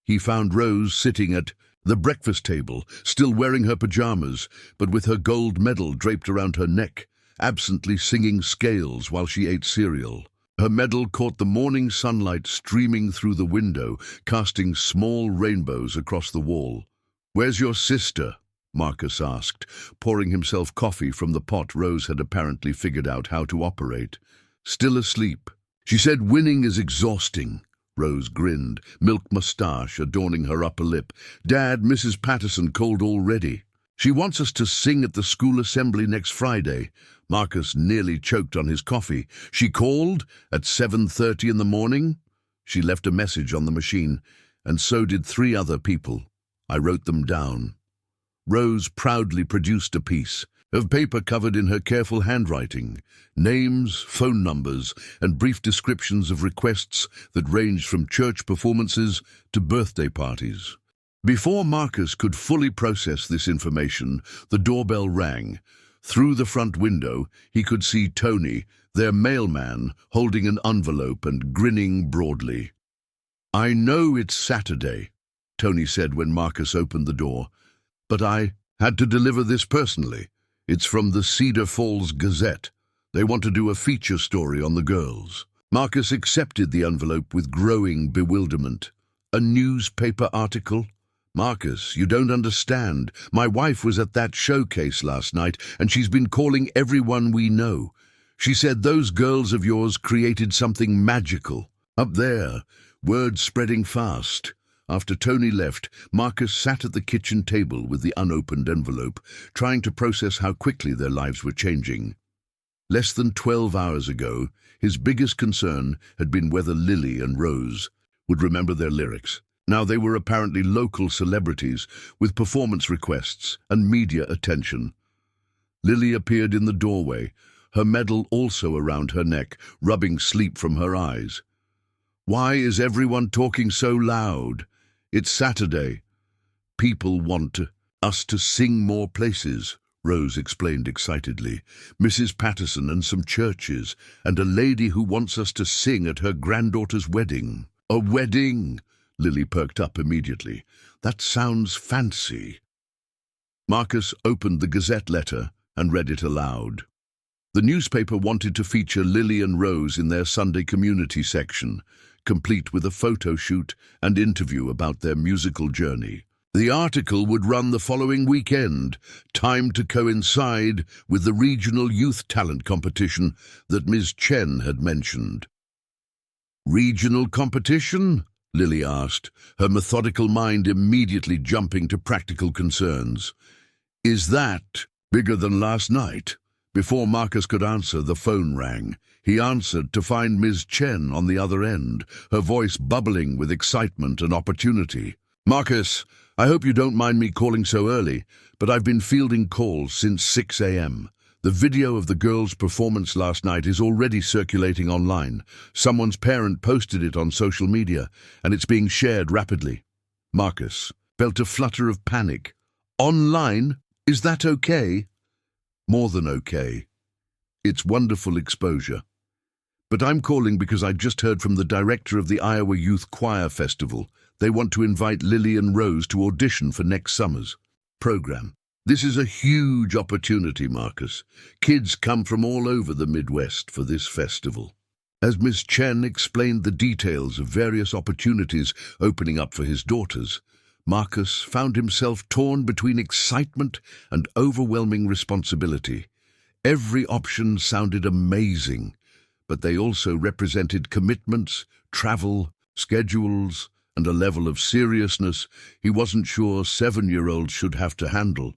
He found Rose sitting at the breakfast table, still wearing her pajamas, but with her gold medal draped around her neck, absently singing scales while she ate cereal. Her medal caught the morning sunlight streaming through the window, casting small rainbows across the wall. "Where's your sister?" Marcus asked, pouring himself coffee from the pot Rose had apparently figured out how to operate. "Still asleep. She said winning is exhausting." Rose grinned, milk moustache adorning her upper lip. "Dad, Mrs. Patterson called already. She wants us to sing at the school assembly next Friday." Marcus nearly choked on his coffee. "She called at 7:30 in the morning?" "She left a message on the machine, and so did 3 other people. I wrote them down." Rose proudly produced a piece of paper covered in her careful handwriting, names, phone numbers, and brief descriptions of requests that ranged from church performances to birthday parties. Before Marcus could fully process this information, the doorbell rang. Through the front window, he could see Tony, their mailman, holding an envelope and grinning broadly. "I know it's Saturday," Tony said when Marcus opened the door, "but I had to deliver this personally. It's from the Cedar Falls Gazette. They want to do a feature story on the girls." Marcus accepted the envelope with growing bewilderment. "A newspaper article?" "Marcus, you don't understand. My wife was at that showcase last night, and she's been calling everyone we know. She said those girls of yours created something magical. Up there, word spreading fast." After Tony left, Marcus sat at the kitchen table with the unopened envelope, trying to process how quickly their lives were changing. Less than 12 hours ago, his biggest concern had been whether Lily and Rose would remember their lyrics. Now they were apparently local celebrities with performance requests and media attention. Lily appeared in the doorway, her medal also around her neck, rubbing sleep from her eyes. "Why is everyone talking so loud? It's Saturday. People want us to sing more places," Rose explained excitedly. "Mrs. Patterson and some churches, and a lady who wants us to sing at her granddaughter's wedding." "A wedding?" Lily perked up immediately. "That sounds fancy." Marcus opened the Gazette letter and read it aloud. The newspaper wanted to feature Lily and Rose in their Sunday community section, complete with a photo shoot and interview about their musical journey. The article would run the following weekend, timed to coincide with the regional youth talent competition that Ms. Chen had mentioned. "Regional competition?" Lily asked, her methodical mind immediately jumping to practical concerns. "Is that bigger than last night?" Before Marcus could answer, the phone rang. He answered to find Ms. Chen on the other end, her voice bubbling with excitement and opportunity. "Marcus, I hope you don't mind me calling so early, but I've been fielding calls since 6 a.m. The video of the girls' performance last night is already circulating online. Someone's parent posted it on social media, and it's being shared rapidly." Marcus felt a flutter of panic. "Online? Is that okay?" "More than okay. It's wonderful exposure. But I'm calling because I just heard from the director of the Iowa Youth Choir Festival. They want to invite Lily and Rose to audition for next summer's program. This is a huge opportunity, Marcus. Kids come from all over the Midwest for this festival." As Miss Chen explained the details of various opportunities opening up for his daughters, Marcus found himself torn between excitement and overwhelming responsibility. Every option sounded amazing, but they also represented commitments, travel, schedules, and a level of seriousness he wasn't sure 7-year-olds should have to handle.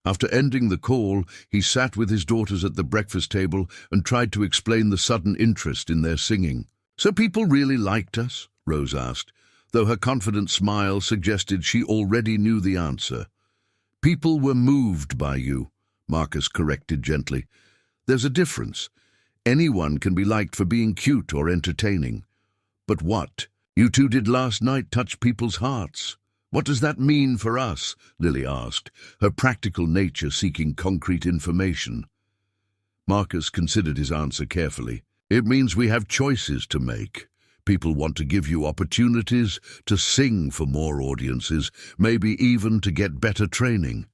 After ending the call, he sat with his daughters at the breakfast table and tried to explain the sudden interest in their singing. "So people really liked us?" Rose asked, though her confident smile suggested she already knew the answer. "People were moved by you," Marcus corrected gently. "There's a difference. Anyone can be liked for being cute or entertaining. But what you two did last night touched people's hearts. What does that mean for us?" Lily asked, her practical nature seeking concrete information. Marcus considered his answer carefully. "It means we have choices to make. People want to give you opportunities to sing for more audiences, maybe even to get better training.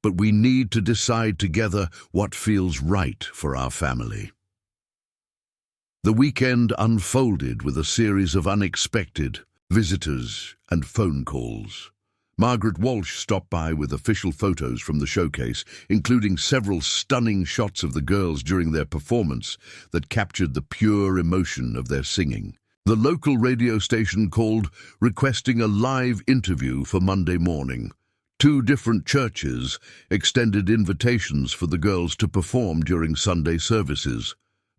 But we need to decide together what feels right for our family." The weekend unfolded with a series of unexpected visitors and phone calls. Margaret Walsh stopped by with official photos from the showcase, including several stunning shots of the girls during their performance that captured the pure emotion of their singing. The local radio station called, requesting a live interview for Monday morning. 2 different churches extended invitations for the girls to perform during Sunday services.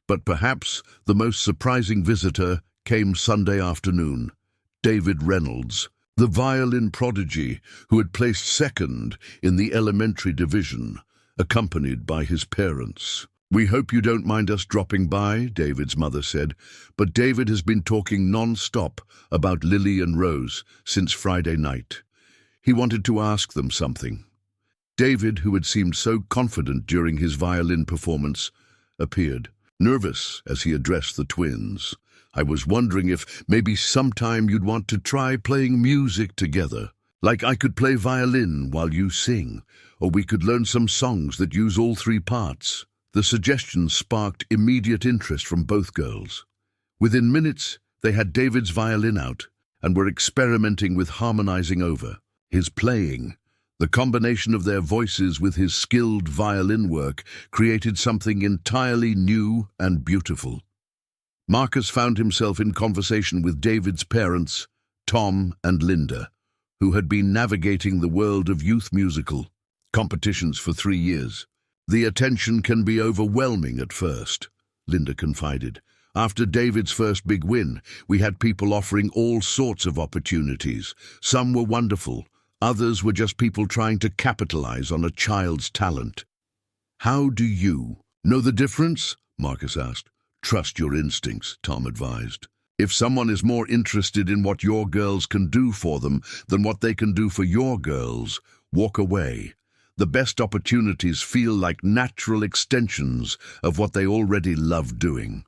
But perhaps the most surprising visitor came Sunday afternoon. David Reynolds, the violin prodigy who had placed second in the elementary division, accompanied by his parents. "We hope you don't mind us dropping by," David's mother said, but David has been talking non-stop about Lily and Rose since Friday night. He wanted to ask them something. David, who had seemed so confident during his violin performance, appeared, nervous as he addressed the twins. "I was wondering if maybe sometime you'd want to try playing music together. Like I could play violin while you sing, or we could learn some songs that use all 3 parts. The suggestion sparked immediate interest from both girls. Within minutes, they had David's violin out and were experimenting with harmonizing over his playing. The combination of their voices with his skilled violin work created something entirely new and beautiful. Marcus found himself in conversation with David's parents, Tom and Linda, who had been navigating the world of youth musical competitions for 3 years. "The attention can be overwhelming at first," Linda confided. "After David's first big win, we had people offering all sorts of opportunities. Some were wonderful, others were just people trying to capitalize on a child's talent." "How do you know the difference?" Marcus asked. "Trust your instincts," Tom advised. "If someone is more interested in what your girls can do for them than what they can do for your girls, walk away. The best opportunities feel like natural extensions of what they already love doing."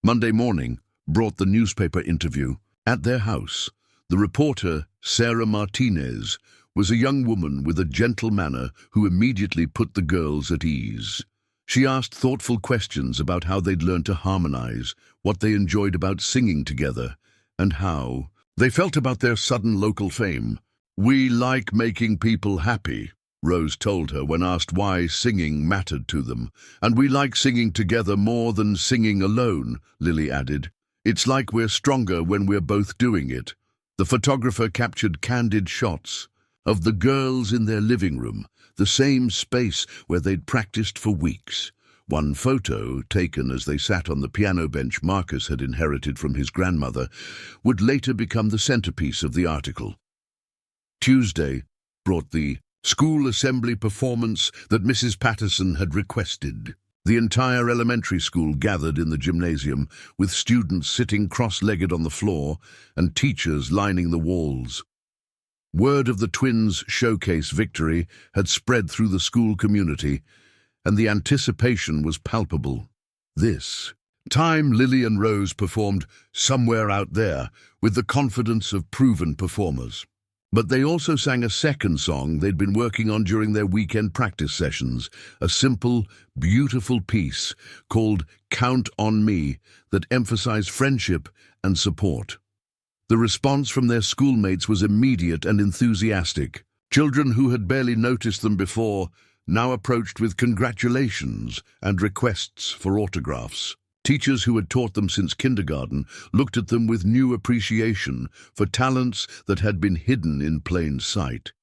Monday morning brought the newspaper interview. At their house, the reporter, Sarah Martinez, was a young woman with a gentle manner who immediately put the girls at ease. She asked thoughtful questions about how they'd learned to harmonize, what they enjoyed about singing together, and how they felt about their sudden local fame. "We like making people happy," Rose told her when asked why singing mattered to them. "And we like singing together more than singing alone," Lily added. "It's like we're stronger when we're both doing it." The photographer captured candid shots of the girls in their living room, the same space where they'd practiced for weeks. One photo, taken as they sat on the piano bench Marcus had inherited from his grandmother, would later become the centerpiece of the article. Tuesday brought the school assembly performance that Mrs. Patterson had requested. The entire elementary school gathered in the gymnasium, with students sitting cross-legged on the floor and teachers lining the walls. Word of the twins' showcase victory had spread through the school community, and the anticipation was palpable. This time Lily and Rose performed Somewhere Out There with the confidence of proven performers. But they also sang a second song they'd been working on during their weekend practice sessions, a simple, beautiful piece called Count on Me that emphasized friendship and support. The response from their schoolmates was immediate and enthusiastic. Children who had barely noticed them before now approached with congratulations and requests for autographs. Teachers who had taught them since kindergarten looked at them with new appreciation for talents that had been hidden in plain sight.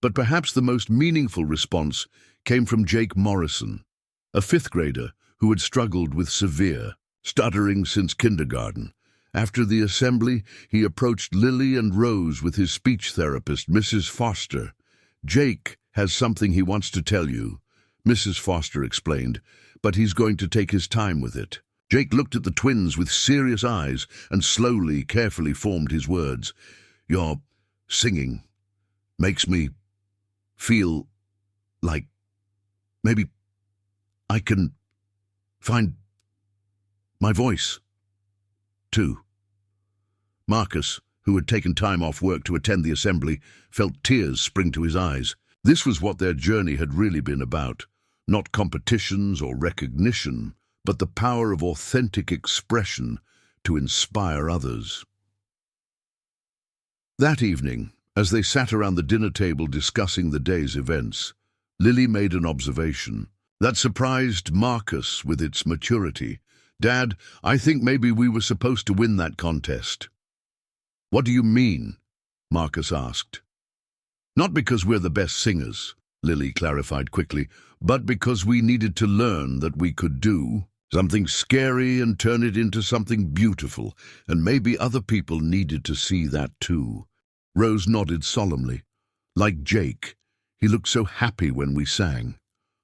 But perhaps the most meaningful response came from Jake Morrison, a fifth grader who had struggled with severe stuttering since kindergarten. After the assembly, he approached Lily and Rose with his speech therapist, Mrs. Foster. "Jake has something he wants to tell you," Mrs. Foster explained, "but he's going to take his time with it." Jake looked at the twins with serious eyes and slowly, carefully formed his words. "Your singing makes me feel like maybe I can find my voice, too." Marcus, who had taken time off work to attend the assembly, felt tears spring to his eyes. This was what their journey had really been about. Not competitions or recognition, but the power of authentic expression to inspire others. That evening, as they sat around the dinner table discussing the day's events, Lily made an observation that surprised Marcus with its maturity. "Dad, I think maybe we were supposed to win that contest." "What do you mean?" Marcus asked. "Not because we're the best singers," Lily clarified quickly, "but because we needed to learn that we could do something scary and turn it into something beautiful, and maybe other people needed to see that too." Rose nodded solemnly. Like Jake, he looked so happy when we sang.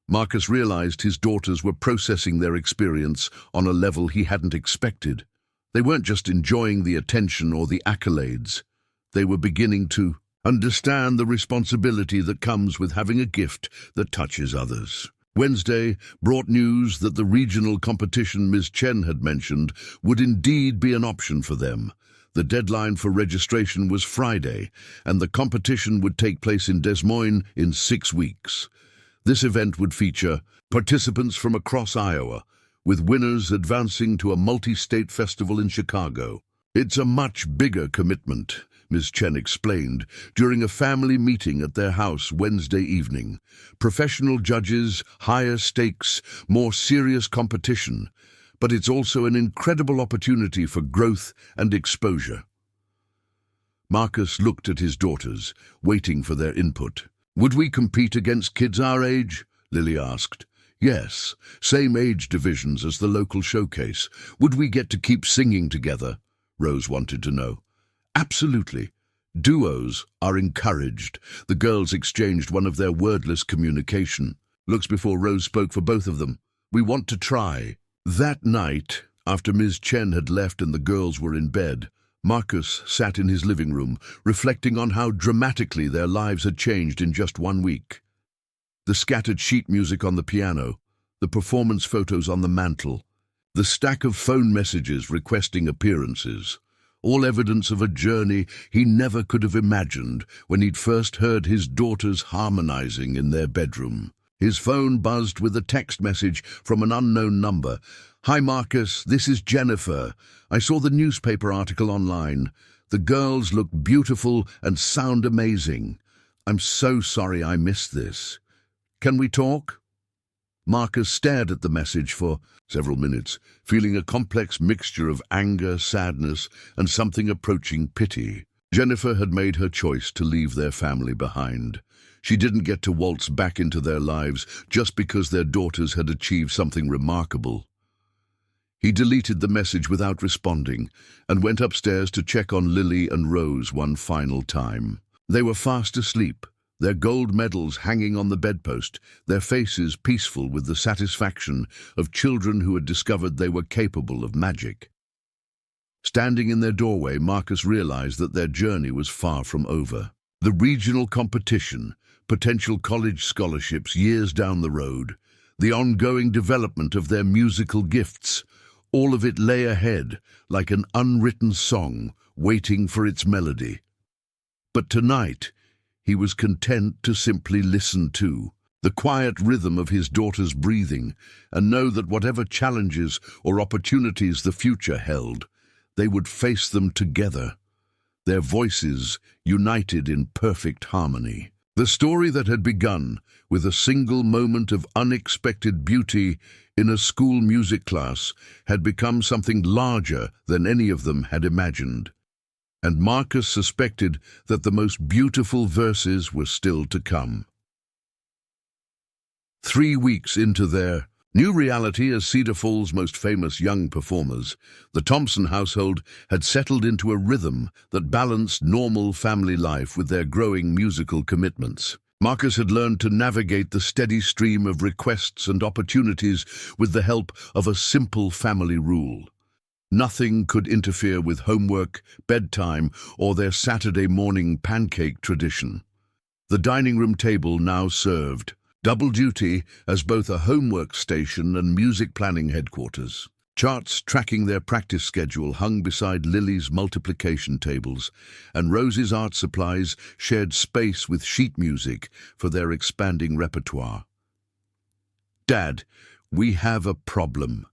Marcus realized his daughters were processing their experience on a level he hadn't expected. They weren't just enjoying the attention or the accolades. They were beginning to understand the responsibility that comes with having a gift that touches others. Wednesday brought news that the regional competition Ms. Chen had mentioned would indeed be an option for them. The deadline for registration was Friday, and the competition would take place in Des Moines in 6 weeks. This event would feature participants from across Iowa, with winners advancing to a multi-state festival in Chicago. "It's a much bigger commitment," Ms. Chen explained during a family meeting at their house Wednesday evening. "Professional judges, higher stakes, more serious competition, but it's also an incredible opportunity for growth and exposure." Marcus looked at his daughters, waiting for their input. "Would we compete against kids our age?" Lily asked. "Yes, same age divisions as the local showcase. Would we get to keep singing together?" Rose wanted to know. "Absolutely. Duos are encouraged." The girls exchanged one of their wordless communication looks before Rose spoke for both of them. "We want to try." That night, after Ms. Chen had left and the girls were in bed, Marcus sat in his living room, reflecting on how dramatically their lives had changed in just 1 week. The scattered sheet music on the piano, the performance photos on the mantel, the stack of phone messages requesting appearances, all evidence of a journey he never could have imagined when he'd first heard his daughters harmonizing in their bedroom. His phone buzzed with a text message from an unknown number. "Hi Marcus, this is Jennifer. I saw the newspaper article online. The girls look beautiful and sound amazing. I'm so sorry I missed this. Can we talk?" Marcus stared at the message for several minutes, feeling a complex mixture of anger, sadness, and something approaching pity. Jennifer had made her choice to leave their family behind. She didn't get to waltz back into their lives just because their daughters had achieved something remarkable. He deleted the message without responding and went upstairs to check on Lily and Rose one final time. They were fast asleep, their gold medals hanging on the bedpost, their faces peaceful with the satisfaction of children who had discovered they were capable of magic. Standing in their doorway, Marcus realized that their journey was far from over. The regional competition, potential college scholarships years down the road, the ongoing development of their musical gifts, all of it lay ahead like an unwritten song waiting for its melody. But tonight, he was content to simply listen to the quiet rhythm of his daughter's breathing and know that whatever challenges or opportunities the future held, they would face them together, their voices united in perfect harmony. The story that had begun with a single moment of unexpected beauty in a school music class had become something larger than any of them had imagined. And Marcus suspected that the most beautiful verses were still to come. 3 weeks into their new reality as Cedar Falls' most famous young performers, the Thompson household had settled into a rhythm that balanced normal family life with their growing musical commitments. Marcus had learned to navigate the steady stream of requests and opportunities with the help of a simple family rule. Nothing could interfere with homework, bedtime, or their Saturday morning pancake tradition. The dining room table now served double duty as both a homework station and music planning headquarters. Charts tracking their practice schedule hung beside Lily's multiplication tables, and Rose's art supplies shared space with sheet music for their expanding repertoire. "Dad, we have a problem,"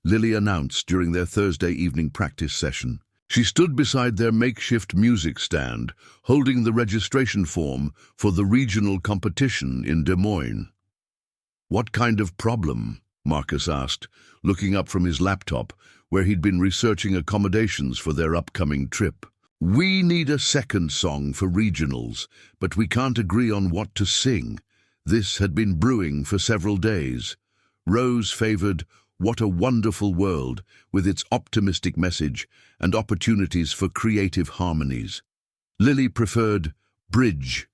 Lily announced during their Thursday evening practice session. She stood beside their makeshift music stand, holding the registration form for the regional competition in Des Moines. "What kind of problem?" Marcus asked, looking up from his laptop, where he'd been researching accommodations for their upcoming trip. "We need a second song for regionals, but we can't agree on what to sing." This had been brewing for several days. Rose favored "What a Wonderful World" with its optimistic message and opportunities for creative harmonies. Lily preferred "Bridge"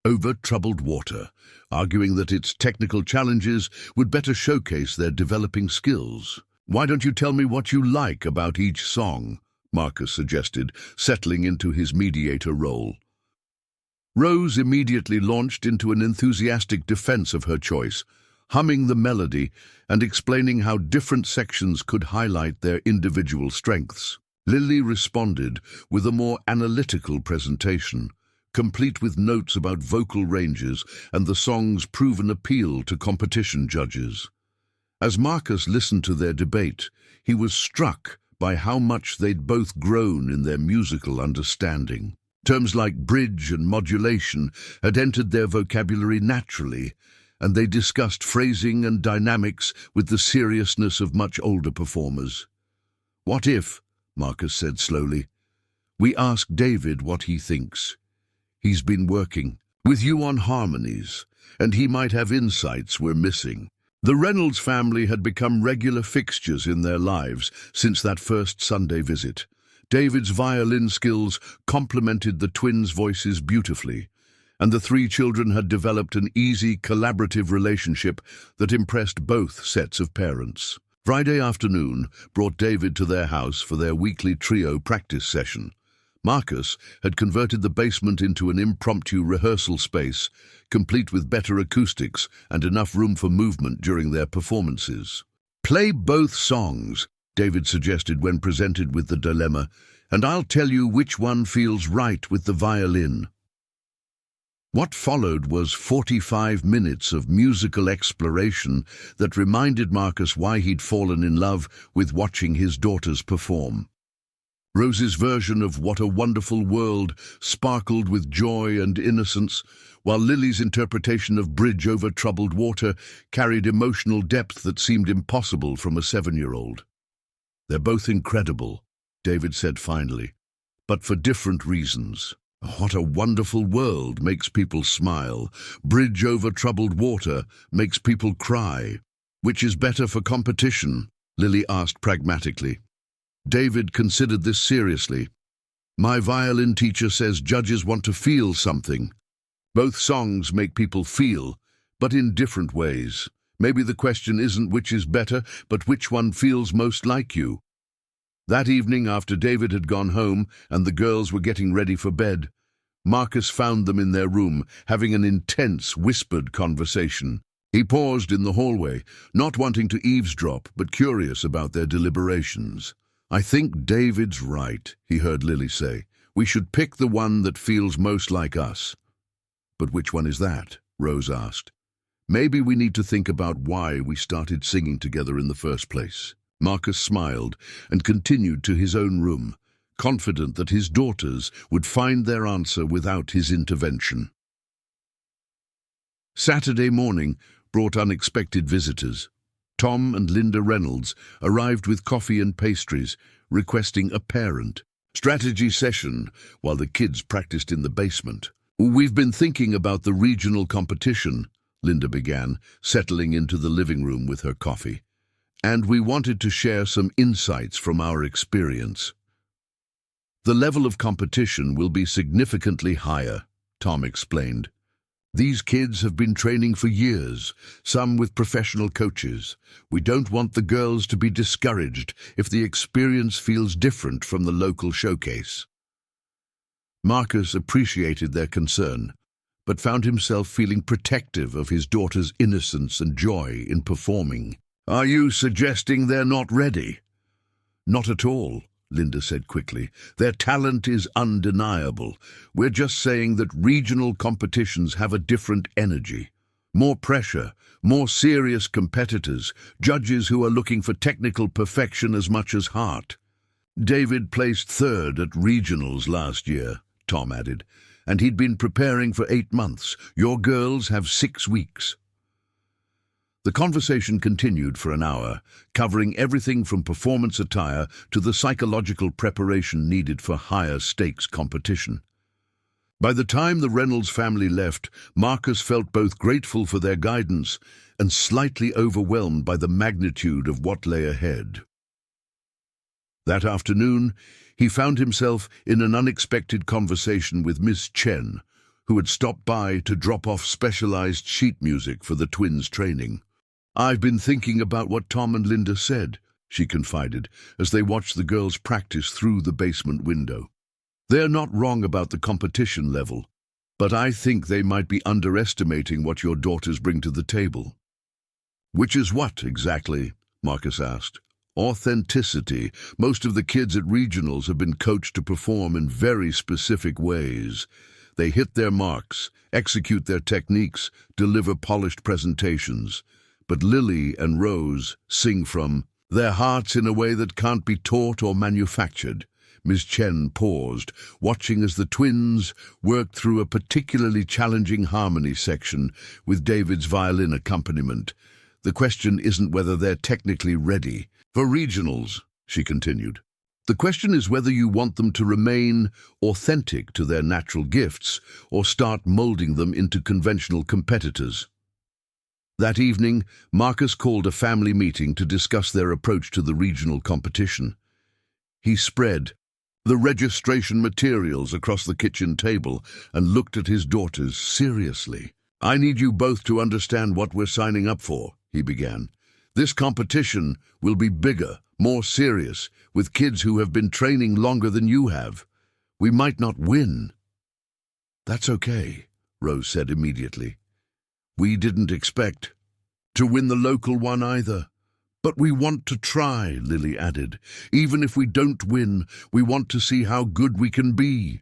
over "Troubled Water," arguing that its technical challenges would better showcase their developing skills. "Why don't you tell me what you like about each song?" Marcus suggested, settling into his mediator role. Rose immediately launched into an enthusiastic defense of her choice, humming the melody and explaining how different sections could highlight their individual strengths. Lily responded with a more analytical presentation, complete with notes about vocal ranges and the song's proven appeal to competition judges. As Marcus listened to their debate, he was struck by how much they'd both grown in their musical understanding. Terms like bridge and modulation had entered their vocabulary naturally, and they discussed phrasing and dynamics with the seriousness of much older performers. "What if," Marcus said slowly, "we ask David what he thinks? He's been working with you on harmonies, and he might have insights we're missing." The Reynolds family had become regular fixtures in their lives since that first Sunday visit. David's violin skills complemented the twins' voices beautifully, and the 3 children had developed an easy, collaborative relationship that impressed both sets of parents. Friday afternoon brought David to their house for their weekly trio practice session. Marcus had converted the basement into an impromptu rehearsal space, complete with better acoustics and enough room for movement during their performances. "Play both songs," David suggested when presented with the dilemma, "and I'll tell you which one feels right with the violin." What followed was 45 minutes of musical exploration that reminded Marcus why he'd fallen in love with watching his daughters perform. Rose's version of "What a Wonderful World" sparkled with joy and innocence, while Lily's interpretation of "Bridge over Troubled Water" carried emotional depth that seemed impossible from a 7-year-old. "They're both incredible," David said finally, "but for different reasons. What a wonderful world makes people smile. Bridge over troubled water makes people cry. Which is better for competition? Lily asked pragmatically. David considered this seriously. My violin teacher says judges want to feel something. Both songs make people feel, but in different ways. Maybe the question isn't which is better, but which one feels most like you. That evening, after David had gone home and the girls were getting ready for bed, Marcus found them in their room, having an intense, whispered conversation. He paused in the hallway, not wanting to eavesdrop, but curious about their deliberations. I think David's right, he heard Lily say. We should pick the one that feels most like us. But which one is that? Rose asked. Maybe we need to think about why we started singing together in the first place. Marcus smiled and continued to his own room, confident that his daughters would find their answer without his intervention. Saturday morning brought unexpected visitors. Tom and Linda Reynolds arrived with coffee and pastries, requesting a parent strategy session while the kids practiced in the basement. We've been thinking about the regional competition, Linda began, settling into the living room with her coffee. And we wanted to share some insights from our experience. The level of competition will be significantly higher, Tom explained. These kids have been training for years, some with professional coaches. We don't want the girls to be discouraged if the experience feels different from the local showcase. Marcus appreciated their concern, but found himself feeling protective of his daughter's innocence and joy in performing. Are you suggesting they're not ready? Not at all, Linda said quickly. Their talent is undeniable. We're just saying that regional competitions have a different energy. More pressure, more serious competitors, judges who are looking for technical perfection as much as heart. David placed third at regionals last year, Tom added, and he'd been preparing for 8 months. Your girls have 6 weeks. The conversation continued for an hour, covering everything from performance attire to the psychological preparation needed for higher stakes competition. By the time the Reynolds family left, Marcus felt both grateful for their guidance and slightly overwhelmed by the magnitude of what lay ahead. That afternoon, he found himself in an unexpected conversation with Miss Chen, who had stopped by to drop off specialized sheet music for the twins' training. I've been thinking about what Tom and Linda said, she confided, as they watched the girls practice through the basement window. They're not wrong about the competition level, but I think they might be underestimating what your daughters bring to the table. Which is what, exactly? Marcus asked. Authenticity. Most of the kids at regionals have been coached to perform in very specific ways. They hit their marks, execute their techniques, deliver polished presentations. But Lily and Rose sing from their hearts in a way that can't be taught or manufactured. Ms. Chen paused, watching as the twins worked through a particularly challenging harmony section with David's violin accompaniment. The question isn't whether they're technically ready for regionals, she continued. The question is whether you want them to remain authentic to their natural gifts or start molding them into conventional competitors. That evening, Marcus called a family meeting to discuss their approach to the regional competition. He spread the registration materials across the kitchen table and looked at his daughters seriously. I need you both to understand what we're signing up for, he began. This competition will be bigger, more serious, with kids who have been training longer than you have. We might not win. That's okay, Rose said immediately. We didn't expect to win the local one either. But we want to try, Lily added. Even if we don't win, we want to see how good we can be.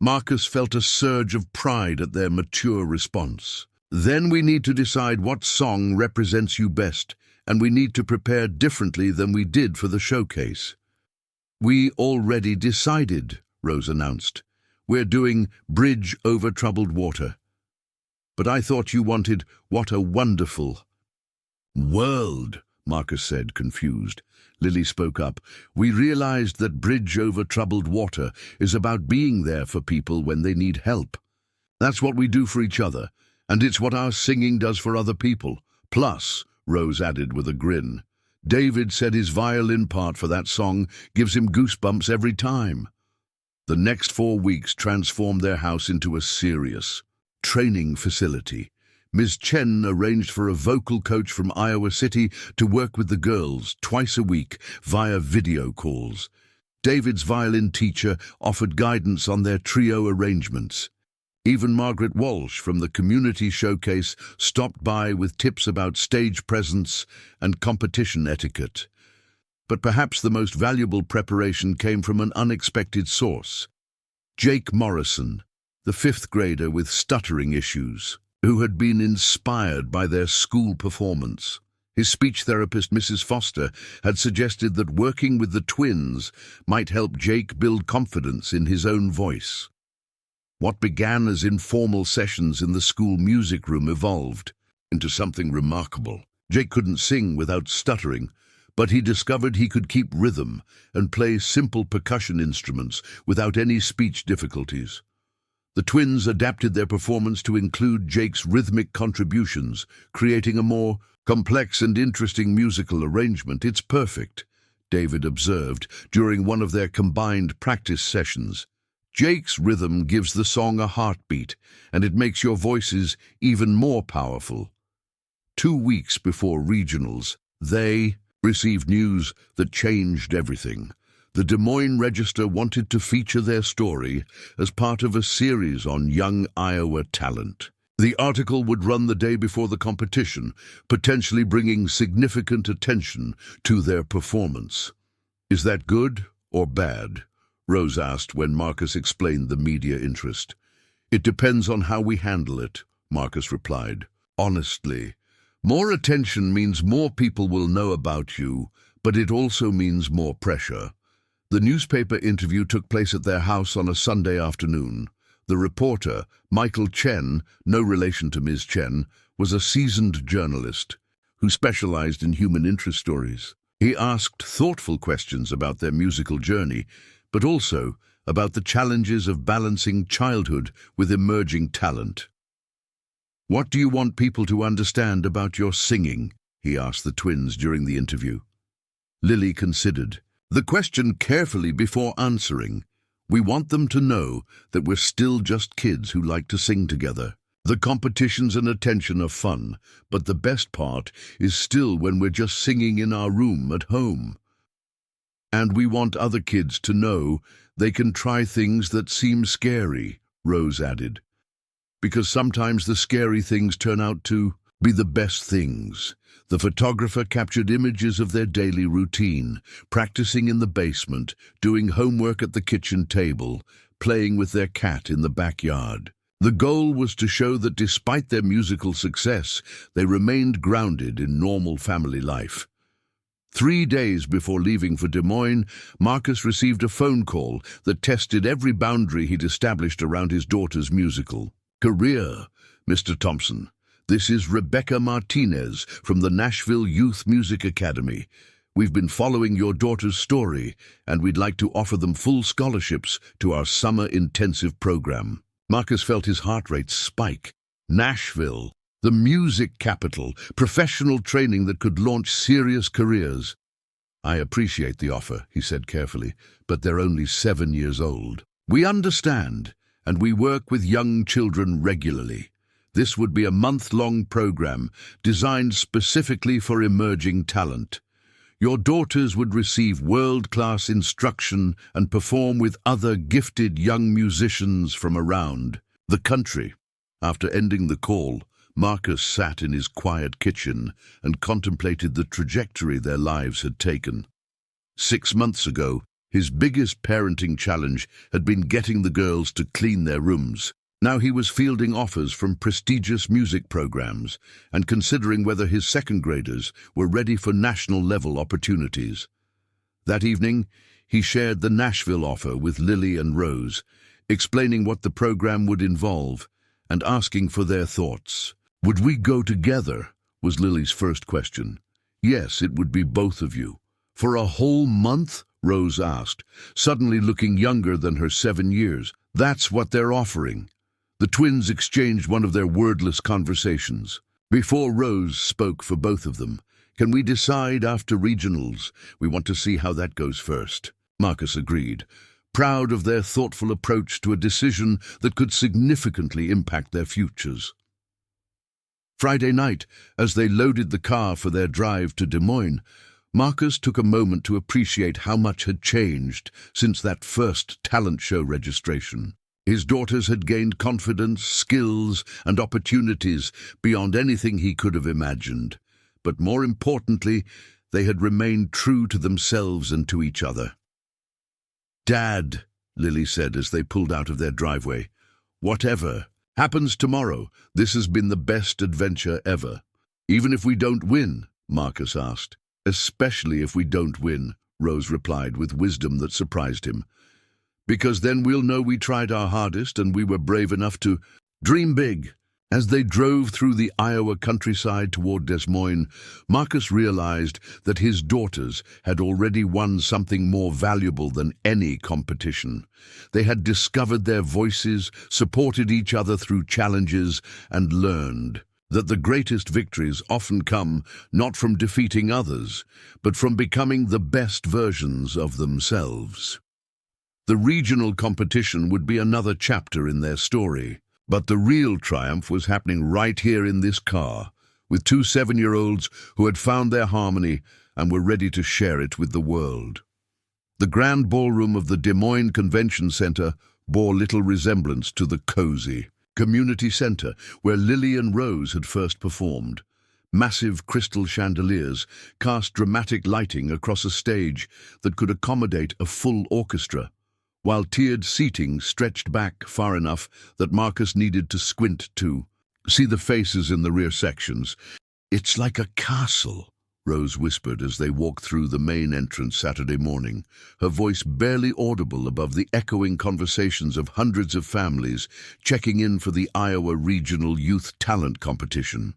Marcus felt a surge of pride at their mature response. Then we need to decide what song represents you best, and we need to prepare differently than we did for the showcase. We already decided, Rose announced. We're doing Bridge Over Troubled Water. But I thought you wanted What a Wonderful World, Marcus said, confused. Lily spoke up. We realized that Bridge Over Troubled Water is about being there for people when they need help. That's what we do for each other, and it's what our singing does for other people. Plus, Rose added with a grin, David said his violin part for that song gives him goosebumps every time. The next 4 weeks transformed their house into a serious training facility. Ms. Chen arranged for a vocal coach from Iowa City to work with the girls twice a week via video calls. David's violin teacher offered guidance on their trio arrangements. Even Margaret Walsh from the Community Showcase stopped by with tips about stage presence and competition etiquette. But perhaps the most valuable preparation came from an unexpected source. Jake Morrison, the 5th grader with stuttering issues, who had been inspired by their school performance. His speech therapist, Mrs. Foster, had suggested that working with the twins might help Jake build confidence in his own voice. What began as informal sessions in the school music room evolved into something remarkable. Jake couldn't sing without stuttering, but he discovered he could keep rhythm and play simple percussion instruments without any speech difficulties. The twins adapted their performance to include Jake's rhythmic contributions, creating a more complex and interesting musical arrangement. It's perfect, David observed during one of their combined practice sessions. Jake's rhythm gives the song a heartbeat, and it makes your voices even more powerful. 2 weeks before regionals, they received news that changed everything. The Des Moines Register wanted to feature their story as part of a series on young Iowa talent. The article would run the day before the competition, potentially bringing significant attention to their performance. Is that good or bad? Rose asked when Marcus explained the media interest. It depends on how we handle it, Marcus replied. Honestly, more attention means more people will know about you, but it also means more pressure. The newspaper interview took place at their house on a Sunday afternoon. The reporter, Michael Chen, no relation to Ms. Chen, was a seasoned journalist who specialized in human interest stories. He asked thoughtful questions about their musical journey, but also about the challenges of balancing childhood with emerging talent. What do you want people to understand about your singing? He asked the twins during the interview. Lily considered the question carefully before answering. We want them to know that we're still just kids who like to sing together. The competitions and attention are fun, but the best part is still when we're just singing in our room at home. And we want other kids to know they can try things that seem scary, Rose added. Because sometimes the scary things turn out to be the best things. The photographer captured images of their daily routine, practicing in the basement, doing homework at the kitchen table, playing with their cat in the backyard. The goal was to show that despite their musical success, they remained grounded in normal family life. 3 days before leaving for Des Moines, Marcus received a phone call that tested every boundary he'd established around his daughter's musical career. Mr. Thompson, this is Rebecca Martinez from the Nashville Youth Music Academy. We've been following your daughter's story, and we'd like to offer them full scholarships to our summer intensive program. Marcus felt his heart rate spike. Nashville, the music capital, professional training that could launch serious careers. I appreciate the offer, he said carefully, but they're only 7 years old. We understand, and we work with young children regularly. This would be a month-long program designed specifically for emerging talent. Your daughters would receive world-class instruction and perform with other gifted young musicians from around the country. After ending the call, Marcus sat in his quiet kitchen and contemplated the trajectory their lives had taken. 6 months ago, his biggest parenting challenge had been getting the girls to clean their rooms. Now he was fielding offers from prestigious music programs and considering whether his second graders were ready for national-level opportunities. That evening, he shared the Nashville offer with Lily and Rose, explaining what the program would involve and asking for their thoughts. Would we go together? Was Lily's first question. Yes, it would be both of you. For a whole month? Rose asked, suddenly looking younger than her 7 years. That's what they're offering. The twins exchanged one of their wordless conversations. Before Rose spoke for both of them, "Can we decide after regionals? We want to see how that goes first." Marcus agreed, proud of their thoughtful approach to a decision that could significantly impact their futures. Friday night, as they loaded the car for their drive to Des Moines, Marcus took a moment to appreciate how much had changed since that first talent show registration. His daughters had gained confidence, skills, and opportunities beyond anything he could have imagined. But more importantly, they had remained true to themselves and to each other. "Dad," Lily said as they pulled out of their driveway, "whatever happens tomorrow, this has been the best adventure ever." "Even if we don't win?" Marcus asked. "Especially if we don't win," Rose replied with wisdom that surprised him. "Because then we'll know we tried our hardest and we were brave enough to dream big." As they drove through the Iowa countryside toward Des Moines, Marcus realized that his daughters had already won something more valuable than any competition. They had discovered their voices, supported each other through challenges, and learned that the greatest victories often come not from defeating others, but from becoming the best versions of themselves. The regional competition would be another chapter in their story. But the real triumph was happening right here in this car, with two 7-year-olds who had found their harmony and were ready to share it with the world. The grand ballroom of the Des Moines Convention Center bore little resemblance to the cozy community center where Lily and Rose had first performed. Massive crystal chandeliers cast dramatic lighting across a stage that could accommodate a full orchestra, while tiered seating stretched back far enough that Marcus needed to squint to see the faces in the rear sections. "It's like a castle," Rose whispered as they walked through the main entrance Saturday morning, her voice barely audible above the echoing conversations of hundreds of families checking in for the Iowa Regional Youth Talent Competition.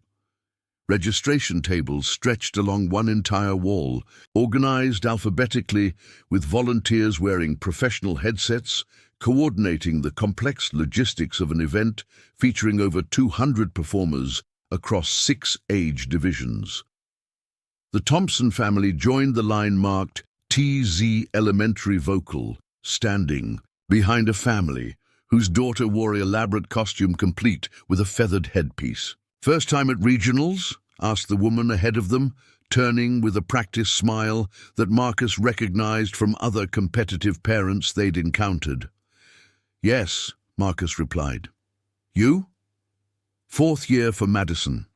Registration tables stretched along one entire wall, organized alphabetically, with volunteers wearing professional headsets, coordinating the complex logistics of an event featuring over 200 performers across 6 age divisions. The Thompson family joined the line marked TZ Elementary Vocal, standing behind a family whose daughter wore an elaborate costume complete with a feathered headpiece. "First time at regionals?" asked the woman ahead of them, turning with a practiced smile that Marcus recognized from other competitive parents they'd encountered. "Yes," Marcus replied. "You?" "4th year for Madison.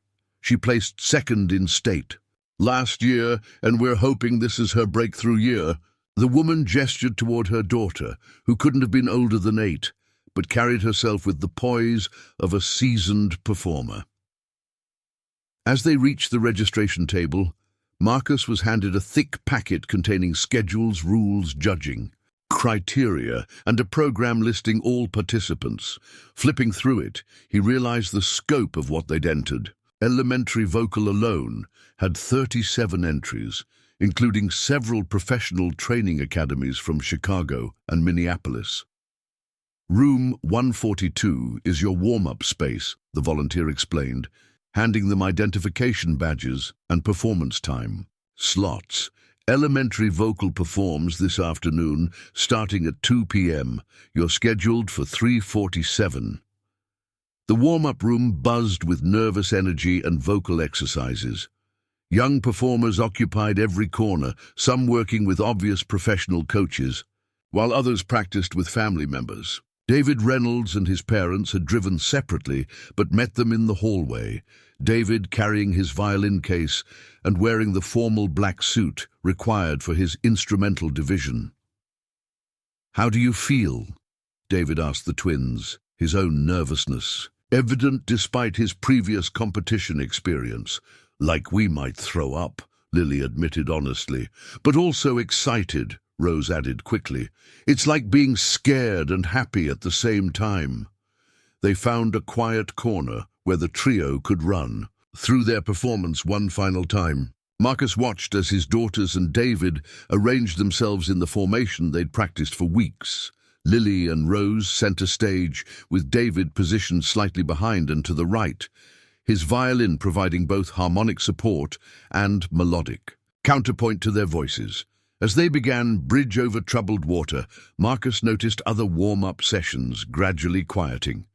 She placed 2nd in state last year, and we're hoping this is her breakthrough year." The woman gestured toward her daughter, who couldn't have been older than 8, but carried herself with the poise of a seasoned performer. As they reached the registration table, Marcus was handed a thick packet containing schedules, rules, judging criteria, and a program listing all participants. Flipping through it, he realized the scope of what they'd entered. Elementary vocal alone had 37 entries, including several professional training academies from Chicago and Minneapolis. "Room 142 is your warm-up space," the volunteer explained, handing them identification badges and performance time. "Slots. Elementary vocal performs this afternoon, starting at 2 p.m. You're scheduled for 3:47. The warm-up room buzzed with nervous energy and vocal exercises. Young performers occupied every corner, some working with obvious professional coaches, while others practiced with family members. David Reynolds and his parents had driven separately, but met them in the hallway, David carrying his violin case and wearing the formal black suit required for his instrumental division. "How do you feel?" David asked the twins, his own nervousness evident despite his previous competition experience. "Like we might throw up," Lily admitted honestly, "but also excited," Rose added quickly. "It's like being scared and happy at the same time." They found a quiet corner where the trio could run through their performance one final time. Marcus watched as his daughters and David arranged themselves in the formation they'd practiced for weeks. Lily and Rose center stage, with David positioned slightly behind and to the right, his violin providing both harmonic support and melodic counterpoint to their voices. As they began Bridge Over Troubled Water, Marcus noticed other warm-up sessions gradually quieting.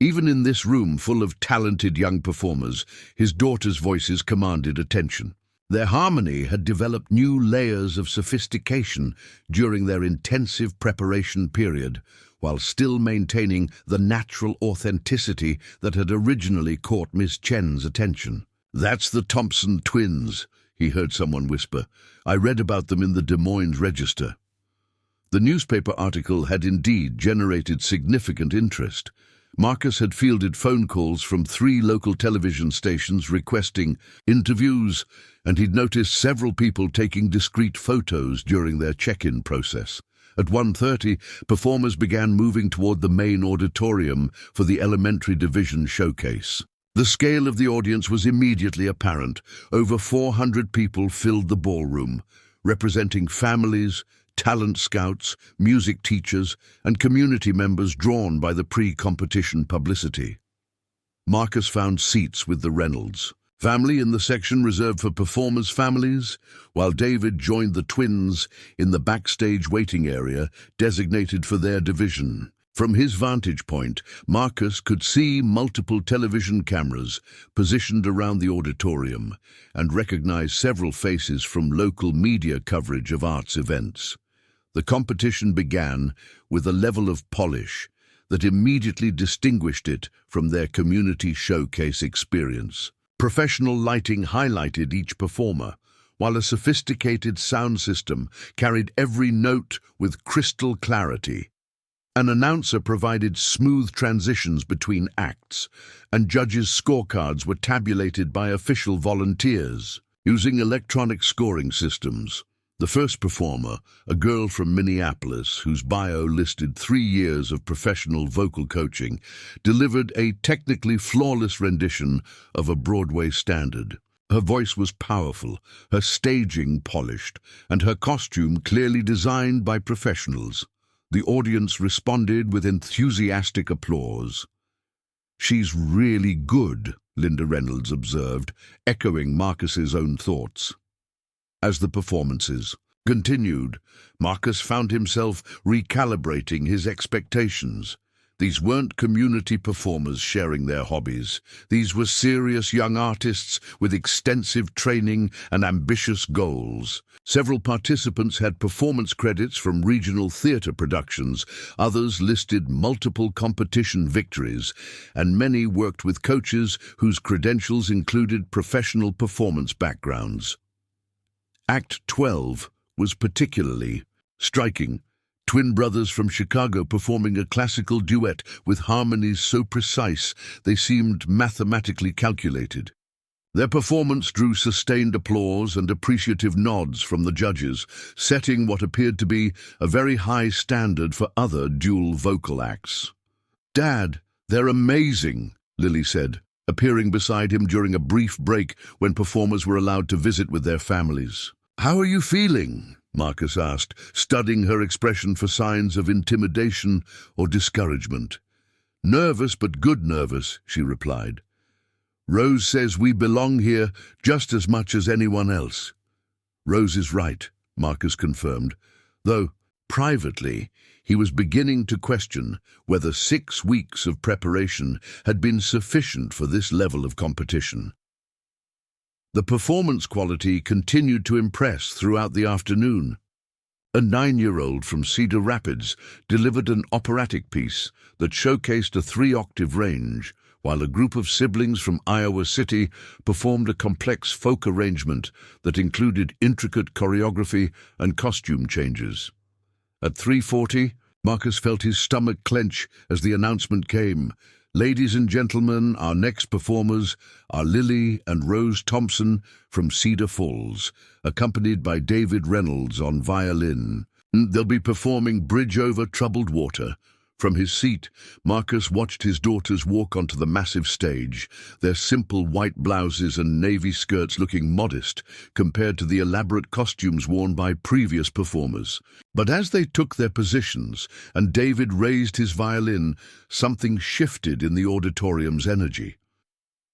Even in this room full of talented young performers, his daughters' voices commanded attention. Their harmony had developed new layers of sophistication during their intensive preparation period, while still maintaining the natural authenticity that had originally caught Miss Chen's attention. "That's the Thompson twins," he heard someone whisper. "I read about them in the Des Moines Register." The newspaper article had indeed generated significant interest. Marcus had fielded phone calls from 3 local television stations requesting interviews, and he'd noticed several people taking discreet photos during their check-in process. At 1:30, performers began moving toward the main auditorium for the elementary division showcase. The scale of the audience was immediately apparent. Over 400 people filled the ballroom, representing families, talent scouts, music teachers, and community members drawn by the pre-competition publicity. Marcus found seats with the Reynolds family in the section reserved for performers' families, while David joined the twins in the backstage waiting area designated for their division. From his vantage point, Marcus could see multiple television cameras positioned around the auditorium and recognize several faces from local media coverage of arts events. The competition began with a level of polish that immediately distinguished it from their community showcase experience. Professional lighting highlighted each performer, while a sophisticated sound system carried every note with crystal clarity. An announcer provided smooth transitions between acts, and judges' scorecards were tabulated by official volunteers. Using electronic scoring systems, the first performer, a girl from Minneapolis whose bio listed 3 years of professional vocal coaching, delivered a technically flawless rendition of a Broadway standard. Her voice was powerful, her staging polished, and her costume clearly designed by professionals. The audience responded with enthusiastic applause. "She's really good," Linda Reynolds observed, echoing Marcus's own thoughts. As the performances continued, Marcus found himself recalibrating his expectations. These weren't community performers sharing their hobbies. These were serious young artists with extensive training and ambitious goals. Several participants had performance credits from regional theater productions, others listed multiple competition victories, and many worked with coaches whose credentials included professional performance backgrounds. Act 12 was particularly striking. Twin brothers from Chicago performing a classical duet with harmonies so precise they seemed mathematically calculated. Their performance drew sustained applause and appreciative nods from the judges, setting what appeared to be a very high standard for other dual vocal acts. "Dad, they're amazing," Lily said, appearing beside him during a brief break when performers were allowed to visit with their families. "How are you feeling?" Marcus asked, studying her expression for signs of intimidation or discouragement. "Nervous, but good nervous," she replied. "Rose says we belong here just as much as anyone else." "Rose is right," Marcus confirmed, though, privately, he was beginning to question whether 6 weeks of preparation had been sufficient for this level of competition. The performance quality continued to impress throughout the afternoon. A 9-year-old from Cedar Rapids delivered an operatic piece that showcased a 3-octave range, while a group of siblings from Iowa City performed a complex folk arrangement that included intricate choreography and costume changes. At 3:40, Marcus felt his stomach clench as the announcement came. "Ladies and gentlemen, our next performers are Lily and Rose Thompson from Cedar Falls, accompanied by David Reynolds on violin. They'll be performing Bridge Over Troubled Water From his seat, Marcus watched his daughters walk onto the massive stage, their simple white blouses and navy skirts looking modest compared to the elaborate costumes worn by previous performers. But as they took their positions and David raised his violin, something shifted in the auditorium's energy.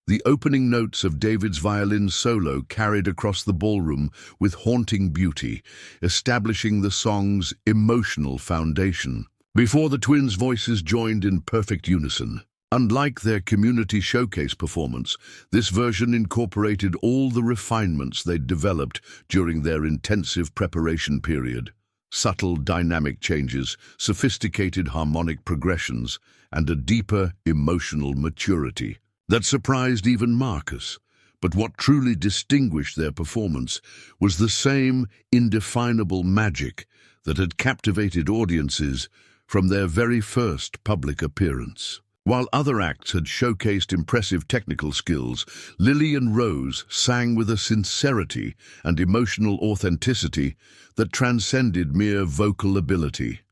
The opening notes of David's violin solo carried across the ballroom with haunting beauty, establishing the song's emotional foundation. Before the twins' voices joined in perfect unison. Unlike their community showcase performance, this version incorporated all the refinements they'd developed during their intensive preparation period. Subtle dynamic changes, sophisticated harmonic progressions, and a deeper emotional maturity that surprised even Marcus. But what truly distinguished their performance was the same indefinable magic that had captivated audiences from their very first public appearance. While other acts had showcased impressive technical skills, Lily and Rose sang with a sincerity and emotional authenticity that transcended mere vocal ability.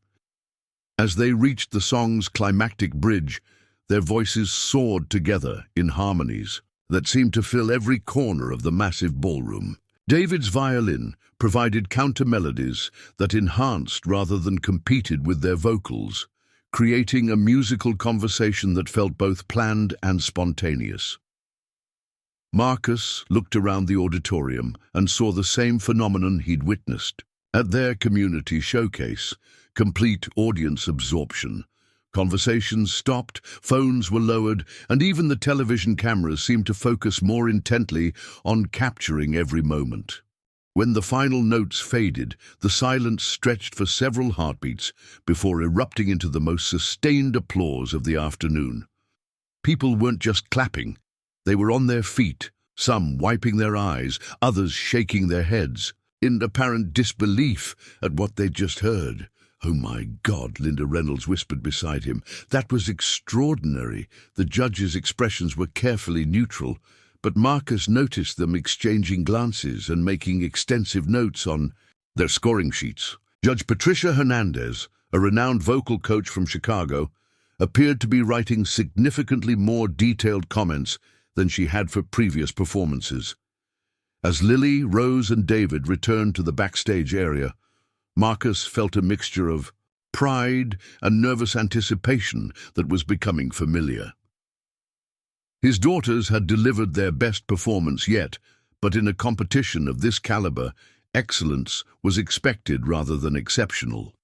As they reached the song's climactic bridge, their voices soared together in harmonies that seemed to fill every corner of the massive ballroom. David's violin provided counter-melodies that enhanced rather than competed with their vocals, creating a musical conversation that felt both planned and spontaneous. Marcus looked around the auditorium and saw the same phenomenon he'd witnessed at their community showcase: complete audience absorption. Conversations stopped, phones were lowered, and even the television cameras seemed to focus more intently on capturing every moment. When the final notes faded, the silence stretched for several heartbeats before erupting into the most sustained applause of the afternoon. People weren't just clapping, they were on their feet, some wiping their eyes, others shaking their heads, in apparent disbelief at what they'd just heard. "Oh my God," Linda Reynolds whispered beside him. "That was extraordinary." The judges' expressions were carefully neutral, but Marcus noticed them exchanging glances and making extensive notes on their scoring sheets. Judge Patricia Hernandez, a renowned vocal coach from Chicago, appeared to be writing significantly more detailed comments than she had for previous performances. As Lily, Rose, and David returned to the backstage area, Marcus felt a mixture of pride and nervous anticipation that was becoming familiar. His daughters had delivered their best performance yet, but in a competition of this caliber, excellence was expected rather than exceptional.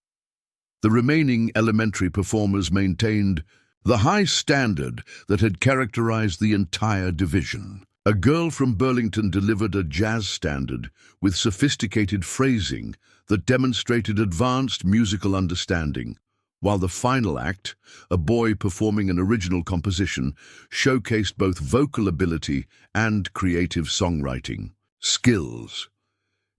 The remaining elementary performers maintained the high standard that had characterized the entire division. A girl from Burlington delivered a jazz standard with sophisticated phrasing that demonstrated advanced musical understanding, while the final act, a boy performing an original composition, showcased both vocal ability and creative songwriting skills.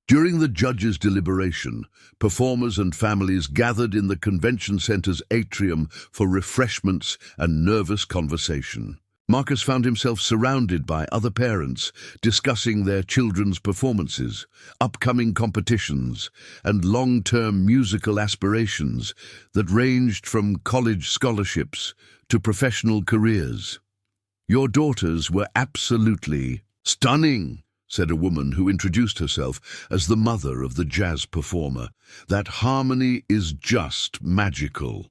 During the judges' deliberation, performers and families gathered in the convention center's atrium for refreshments and nervous conversation. Marcus found himself surrounded by other parents, discussing their children's performances, upcoming competitions, and long-term musical aspirations that ranged from college scholarships to professional careers. "Your daughters were absolutely stunning," said a woman who introduced herself as the mother of the jazz performer. "That harmony is just magical."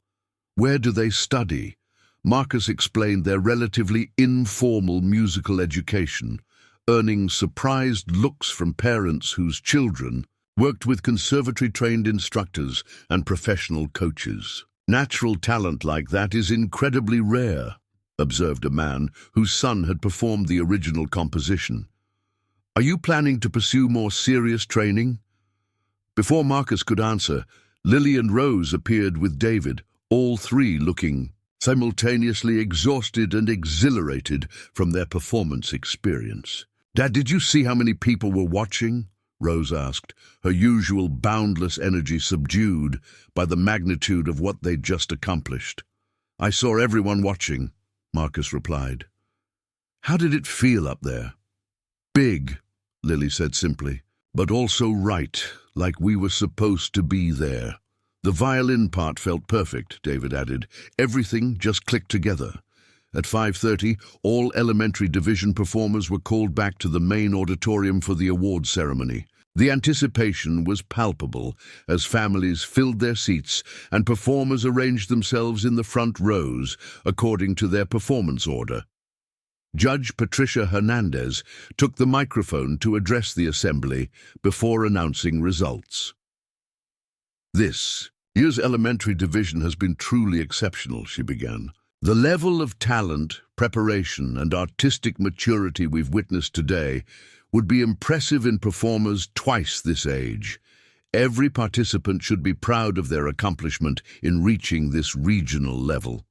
"Where do they study?" Marcus explained their relatively informal musical education, earning surprised looks from parents whose children worked with conservatory-trained instructors and professional coaches. "Natural talent like that is incredibly rare," observed a man whose son had performed the original composition. "Are you planning to pursue more serious training?" Before Marcus could answer, Lily and Rose appeared with David, all three looking simultaneously exhausted and exhilarated from their performance experience. "Dad, did you see how many people were watching?" Rose asked, her usual boundless energy subdued by the magnitude of what they'd just accomplished. "I saw everyone watching," Marcus replied. "How did it feel up there?" "Big," Lily said simply, "but also right, like we were supposed to be there." The violin part felt perfect, David added. Everything just clicked together. At 5:30, all elementary division performers were called back to the main auditorium for the award ceremony. The anticipation was palpable as families filled their seats and performers arranged themselves in the front rows according to their performance order. Judge Patricia Hernandez took the microphone to address the assembly before announcing results. "This year's elementary division has been truly exceptional," she began. "The level of talent, preparation, and artistic maturity we've witnessed today would be impressive in performers twice this age. Every participant should be proud of their accomplishment in reaching this regional level."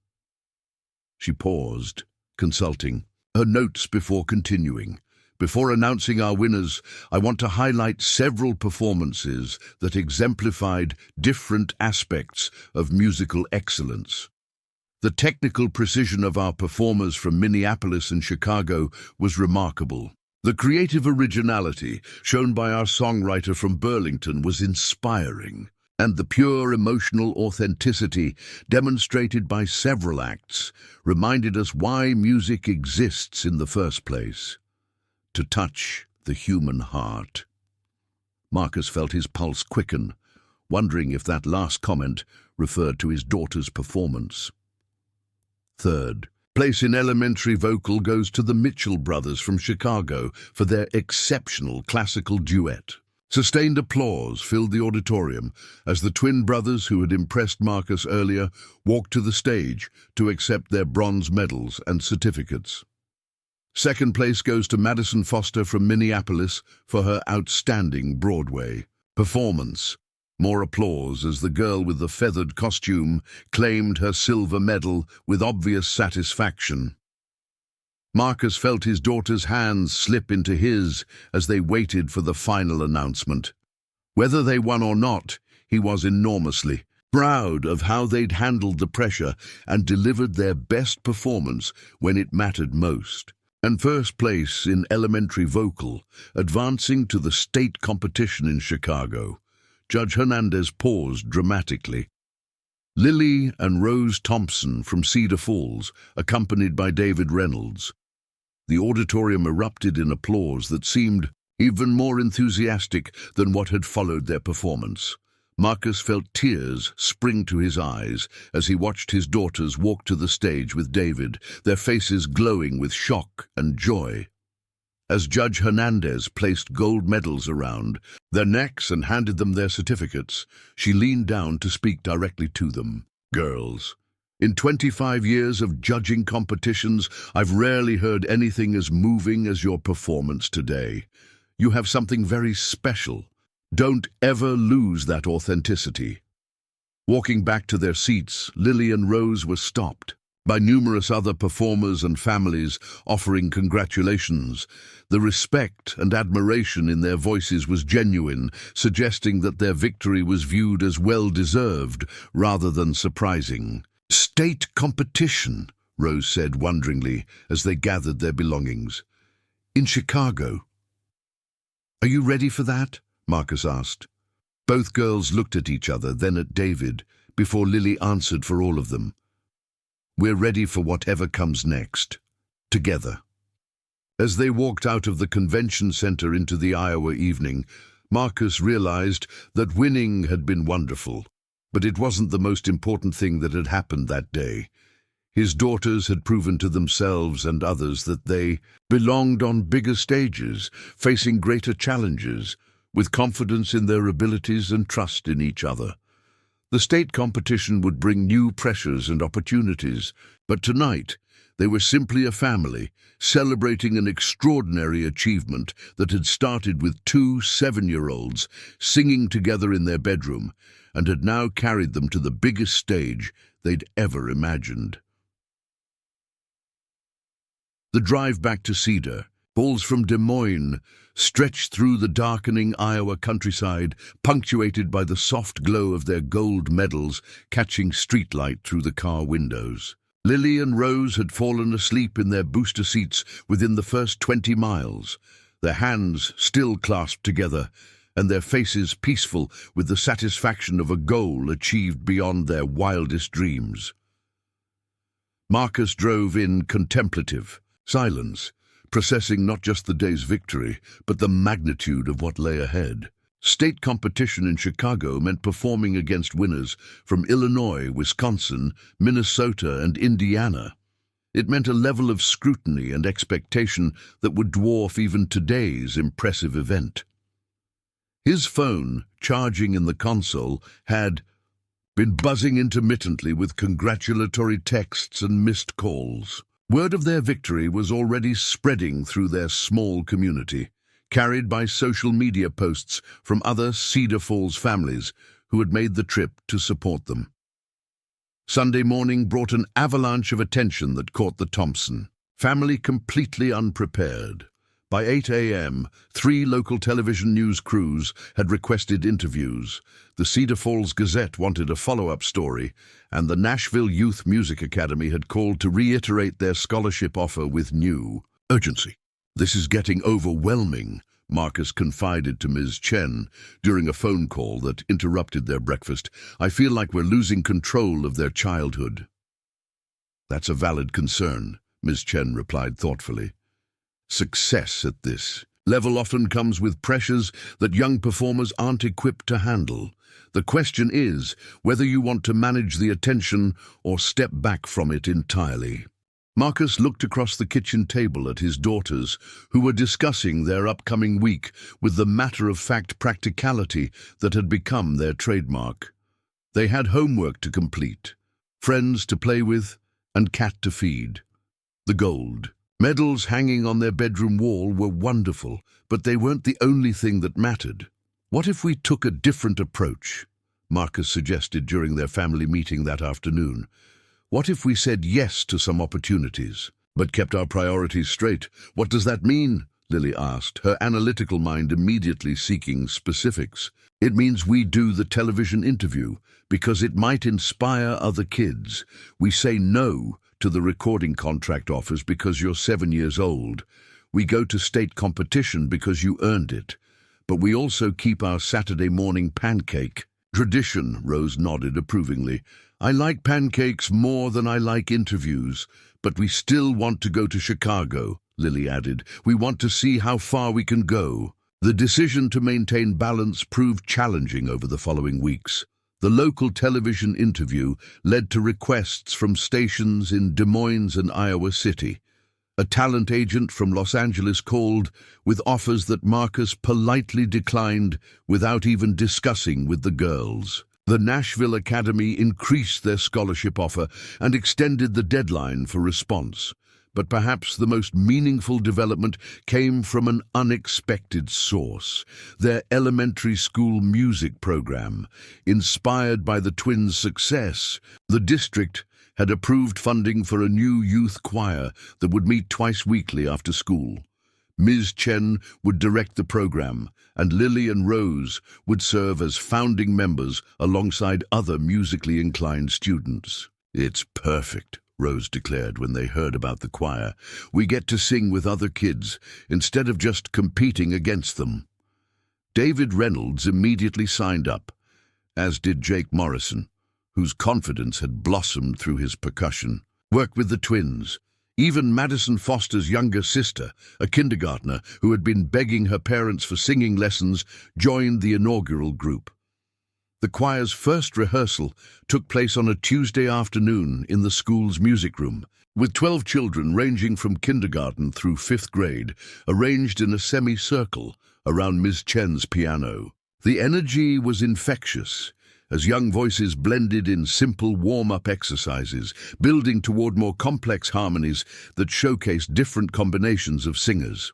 She paused, consulting her notes before continuing. "Before announcing our winners, I want to highlight several performances that exemplified different aspects of musical excellence. The technical precision of our performers from Minneapolis and Chicago was remarkable. The creative originality shown by our songwriter from Burlington was inspiring, and the pure emotional authenticity demonstrated by several acts reminded us why music exists in the first place: to touch the human heart." Marcus felt his pulse quicken, wondering if that last comment referred to his daughter's performance. Third place in elementary vocal goes to the Mitchell brothers from Chicago for their exceptional classical duet. Sustained applause filled the auditorium as the twin brothers who had impressed Marcus earlier walked to the stage to accept their bronze medals and certificates. Second place goes to Madison Foster from Minneapolis for her outstanding Broadway performance. More applause as the girl with the feathered costume claimed her silver medal with obvious satisfaction. Marcus felt his daughter's hands slip into his as they waited for the final announcement. Whether they won or not, he was enormously proud of how they'd handled the pressure and delivered their best performance when it mattered most. And first place in elementary vocal, advancing to the state competition in Chicago. Judge Hernandez paused dramatically. Lily and Rose Thompson from Cedar Falls, accompanied by David Reynolds. The auditorium erupted in applause that seemed even more enthusiastic than what had followed their performance. Marcus felt tears spring to his eyes as he watched his daughters walk to the stage with David, their faces glowing with shock and joy. As Judge Hernandez placed gold medals around their necks and handed them their certificates, she leaned down to speak directly to them. "Girls, in 25 years of judging competitions, I've rarely heard anything as moving as your performance today. You have something very special. Don't ever lose that authenticity." Walking back to their seats, Lily and Rose were stopped by numerous other performers and families offering congratulations. The respect and admiration in their voices was genuine, suggesting that their victory was viewed as well-deserved rather than surprising. "State competition," Rose said wonderingly as they gathered their belongings. "In Chicago. Are you ready for that?" Marcus asked. Both girls looked at each other, then at David, before Lily answered for all of them. "We're ready for whatever comes next. Together." As they walked out of the convention center into the Iowa evening, Marcus realized that winning had been wonderful, but it wasn't the most important thing that had happened that day. His daughters had proven to themselves and others that they belonged on bigger stages, facing greater challenges, with confidence in their abilities and trust in each other. The state competition would bring new pressures and opportunities, but tonight they were simply a family, celebrating an extraordinary achievement that had started with two 7-year-olds singing together in their bedroom and had now carried them to the biggest stage they'd ever imagined. The drive back to Cedar Falls from Des Moines stretched through the darkening Iowa countryside, punctuated by the soft glow of their gold medals catching streetlight through the car windows. Lily and Rose had fallen asleep in their booster seats within the first 20 miles, their hands still clasped together and their faces peaceful with the satisfaction of a goal achieved beyond their wildest dreams. Marcus drove in contemplative silence, processing not just the day's victory, but the magnitude of what lay ahead. State competition in Chicago meant performing against winners from Illinois, Wisconsin, Minnesota, and Indiana. It meant a level of scrutiny and expectation that would dwarf even today's impressive event. His phone, charging in the console, had been buzzing intermittently with congratulatory texts and missed calls. Word of their victory was already spreading through their small community, carried by social media posts from other Cedar Falls families who had made the trip to support them. Sunday morning brought an avalanche of attention that caught the Thompson family completely unprepared. By 8 a.m., 3 local television news crews had requested interviews. The Cedar Falls Gazette wanted a follow-up story, and the Nashville Youth Music Academy had called to reiterate their scholarship offer with new urgency. "This is getting overwhelming," Marcus confided to Ms. Chen during a phone call that interrupted their breakfast. "I feel like we're losing control of their childhood." "That's a valid concern," Ms. Chen replied thoughtfully. Success at this level often comes with pressures that young performers aren't equipped to handle. The question is whether you want to manage the attention or step back from it entirely. Marcus looked across the kitchen table at his daughters, who were discussing their upcoming week with the matter-of-fact practicality that had become their trademark. They had homework to complete, friends to play with, and cat to feed. The gold medals hanging on their bedroom wall were wonderful, but they weren't the only thing that mattered. "What if we took a different approach?" Marcus suggested during their family meeting that afternoon. "What if we said yes to some opportunities, but kept our priorities straight?" "What does that mean?" Lily asked, her analytical mind immediately seeking specifics. "It means we do the television interview, because it might inspire other kids. We say no to the recording contract offers because you're 7 years old. We go to state competition because you earned it. But we also keep our Saturday morning pancake tradition," Rose nodded approvingly. "I like pancakes more than I like interviews, but we still want to go to Chicago," Lily added. "We want to see how far we can go." The decision to maintain balance proved challenging over the following weeks. The local television interview led to requests from stations in Des Moines and Iowa City. A talent agent from Los Angeles called with offers that Marcus politely declined without even discussing with the girls. The Nashville Academy increased their scholarship offer and extended the deadline for response. But perhaps the most meaningful development came from an unexpected source: their elementary school music program. Inspired by the twins' success, the district had approved funding for a new youth choir that would meet twice weekly after school. Ms. Chen would direct the program, and Lily and Rose would serve as founding members alongside other musically inclined students. "It's perfect," Rose declared when they heard about the choir. "We get to sing with other kids instead of just competing against them." David Reynolds immediately signed up, as did Jake Morrison, whose confidence had blossomed through his percussion. Work with the twins. Even Madison Foster's younger sister, a kindergartner who had been begging her parents for singing lessons, joined the inaugural group. The choir's first rehearsal took place on a Tuesday afternoon in the school's music room, with 12 children ranging from kindergarten through 5th grade, arranged in a semicircle around Ms. Chen's piano. The energy was infectious, as young voices blended in simple warm-up exercises, building toward more complex harmonies that showcased different combinations of singers.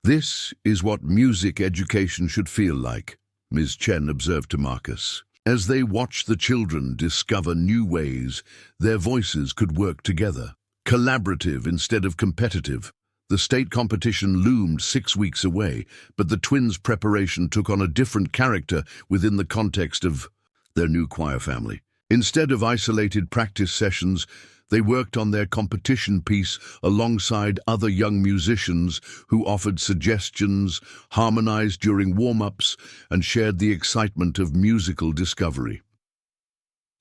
"This is what music education should feel like," Ms. Chen observed to Marcus. As they watched the children discover new ways their voices could work together, collaborative instead of competitive. The state competition loomed 6 weeks away, but the twins' preparation took on a different character within the context of their new choir family. Instead of isolated practice sessions, They worked on their competition piece alongside other young musicians who offered suggestions, harmonized during warm-ups, and shared the excitement of musical discovery.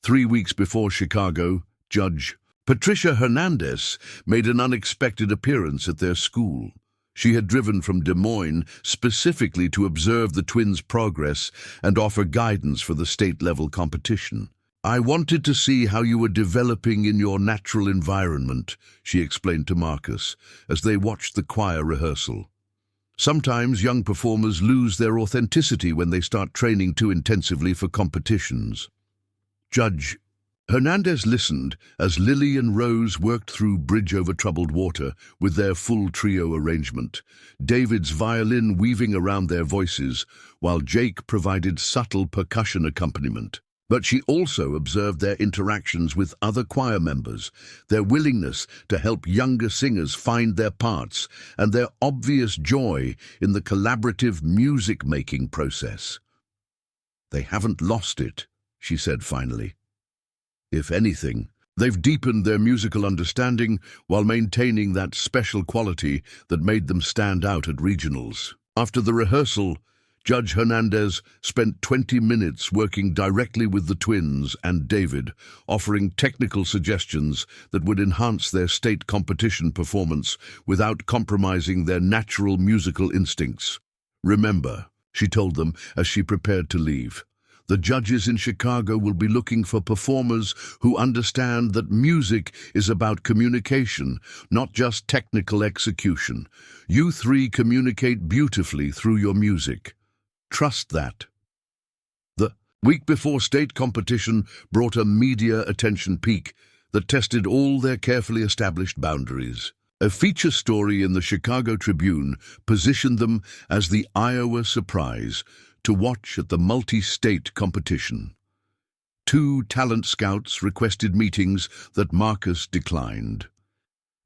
3 weeks before Chicago, Judge Patricia Hernandez made an unexpected appearance at their school. She had driven from Des Moines specifically to observe the twins' progress and offer guidance for the state-level competition. "I wanted to see how you were developing in your natural environment," she explained to Marcus as they watched the choir rehearsal. "Sometimes young performers lose their authenticity when they start training too intensively for competitions." Judge Hernandez listened as Lily and Rose worked through Bridge Over Troubled Water with their full trio arrangement, David's violin weaving around their voices, while Jake provided subtle percussion accompaniment. But she also observed their interactions with other choir members, their willingness to help younger singers find their parts, and their obvious joy in the collaborative music-making process. "They haven't lost it," she said finally. "If anything, they've deepened their musical understanding while maintaining that special quality that made them stand out at regionals." After the rehearsal, Judge Hernandez spent 20 minutes working directly with the twins and David, offering technical suggestions that would enhance their state competition performance without compromising their natural musical instincts. "Remember," she told them as she prepared to leave, "the judges in Chicago will be looking for performers who understand that music is about communication, not just technical execution. You three communicate beautifully through your music. Trust that." The week before state competition brought a media attention peak that tested all their carefully established boundaries. A feature story in the Chicago Tribune positioned them as the Iowa surprise to watch at the multi-state competition. 2 talent scouts requested meetings that Marcus declined.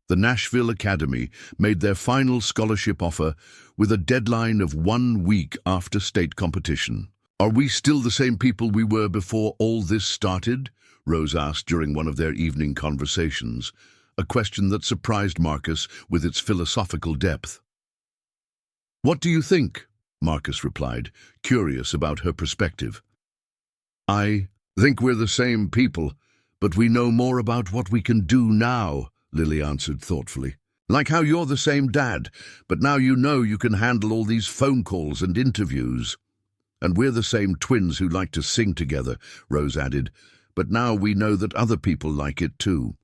The Nashville Academy made their final scholarship offer with a deadline of 1 week after state competition. "Are we still the same people we were before all this started?" Rose asked during one of their evening conversations, a question that surprised Marcus with its philosophical depth. "What do you think?" Marcus replied, curious about her perspective. "I think we're the same people, but we know more about what we can do now," Lily answered thoughtfully. "Like how you're the same dad, but now you know you can handle all these phone calls and interviews." "And we're the same twins who like to sing together," Rose added, "but now we know that other people like it too."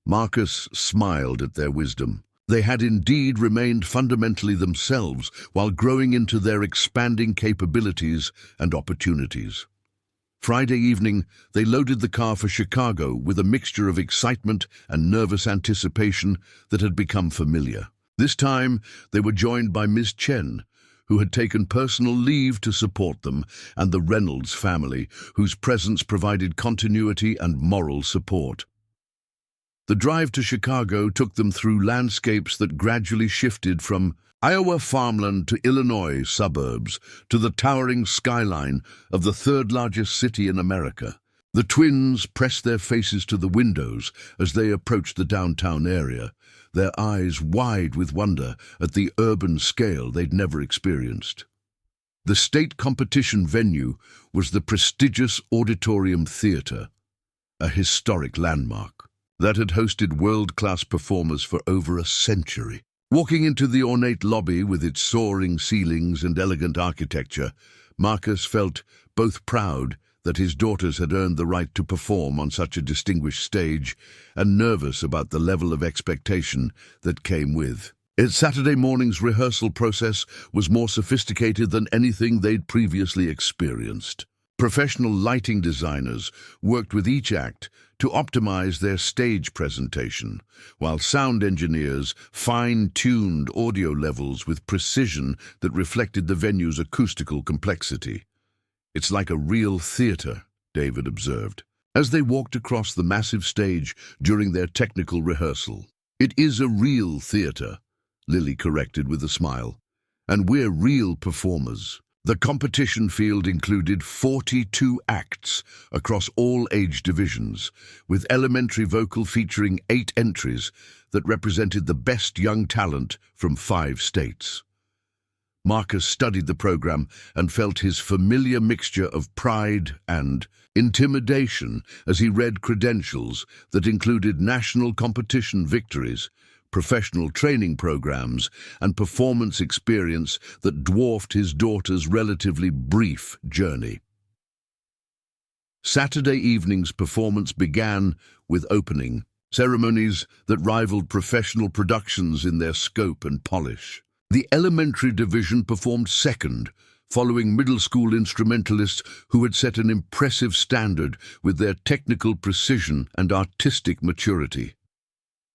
Marcus smiled at their wisdom. They had indeed remained fundamentally themselves while growing into their expanding capabilities and opportunities. Friday evening, they loaded the car for Chicago with a mixture of excitement and nervous anticipation that had become familiar. This time, they were joined by Ms. Chen, who had taken personal leave to support them, and the Reynolds family, whose presence provided continuity and moral support. The drive to Chicago took them through landscapes that gradually shifted from Iowa farmland to Illinois suburbs to the towering skyline of the 3rd largest city in America. The twins pressed their faces to the windows as they approached the downtown area, their eyes wide with wonder at the urban scale they'd never experienced. The state competition venue was the prestigious Auditorium Theater, a historic landmark that had hosted world-class performers for over a century. Walking into the ornate lobby with its soaring ceilings and elegant architecture, Marcus felt both proud that his daughters had earned the right to perform on such a distinguished stage and nervous about the level of expectation that came with. Its Saturday morning's rehearsal process was more sophisticated than anything they'd previously experienced. Professional lighting designers worked with each act to optimize their stage presentation, while sound engineers fine-tuned audio levels with precision that reflected the venue's acoustical complexity. "It's like a real theater," David observed, as they walked across the massive stage during their technical rehearsal. "It is a real theater," Lily corrected with a smile, "and we're real performers." The competition field included 42 acts across all age divisions, with elementary vocal featuring 8 entries that represented the best young talent from 5 states. Marcus studied the program and felt his familiar mixture of pride and intimidation as he read credentials that included national competition victories, professional training programs, and performance experience that dwarfed his daughter's relatively brief journey. Saturday evening's performance began with opening ceremonies that rivaled professional productions in their scope and polish. The elementary division performed second, following middle school instrumentalists who had set an impressive standard with their technical precision and artistic maturity.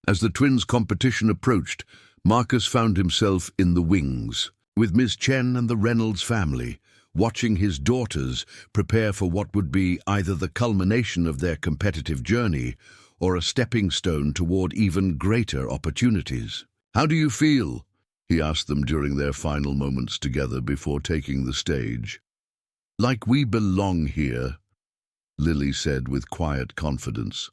As the twins' competition approached, Marcus found himself in the wings, with Ms. Chen and the Reynolds family, watching his daughters prepare for what would be either the culmination of their competitive journey or a stepping stone toward even greater opportunities. "How do you feel?" he asked them during their final moments together before taking the stage. "Like we belong here," Lily said with quiet confidence.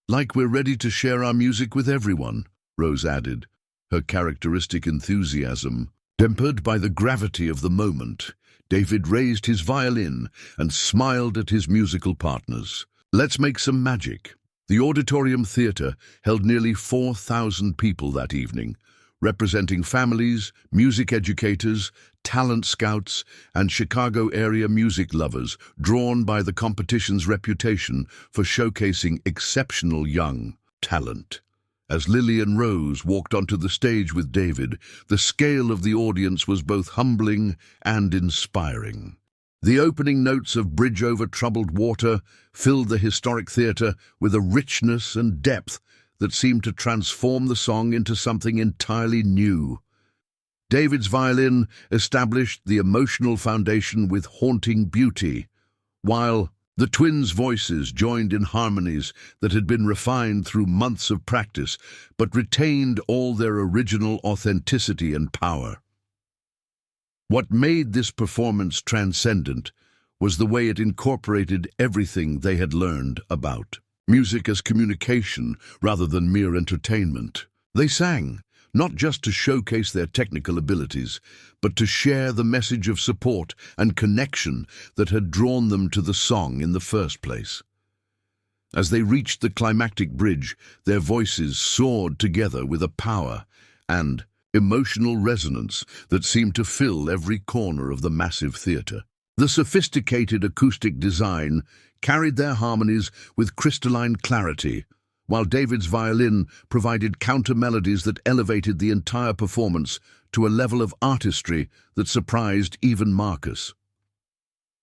"Like we're ready to share our music with everyone," Rose added, her characteristic enthusiasm tempered by the gravity of the moment. David raised his violin and smiled at his musical partners. "Let's make some magic." The Auditorium Theatre held nearly 4,000 people that evening, representing families, music educators, talent scouts, and Chicago area music lovers drawn by the competition's reputation for showcasing exceptional young talent. As Lily and Rose walked onto the stage with David, the scale of the audience was both humbling and inspiring. The opening notes of "Bridge Over Troubled Water" filled the historic theatre with a richness and depth that seemed to transform the song into something entirely new. David's violin established the emotional foundation with haunting beauty, while the twins' voices joined in harmonies that had been refined through months of practice, but retained all their original authenticity and power. What made this performance transcendent was the way it incorporated everything they had learned about music as communication rather than mere entertainment. They sang, not just to showcase their technical abilities, but to share the message of support and connection that had drawn them to the song in the first place. As they reached the climactic bridge, their voices soared together with a power and emotional resonance that seemed to fill every corner of the massive theatre. The sophisticated acoustic design carried their harmonies with crystalline clarity, while David's violin provided counter-melodies that elevated the entire performance to a level of artistry that surprised even Marcus.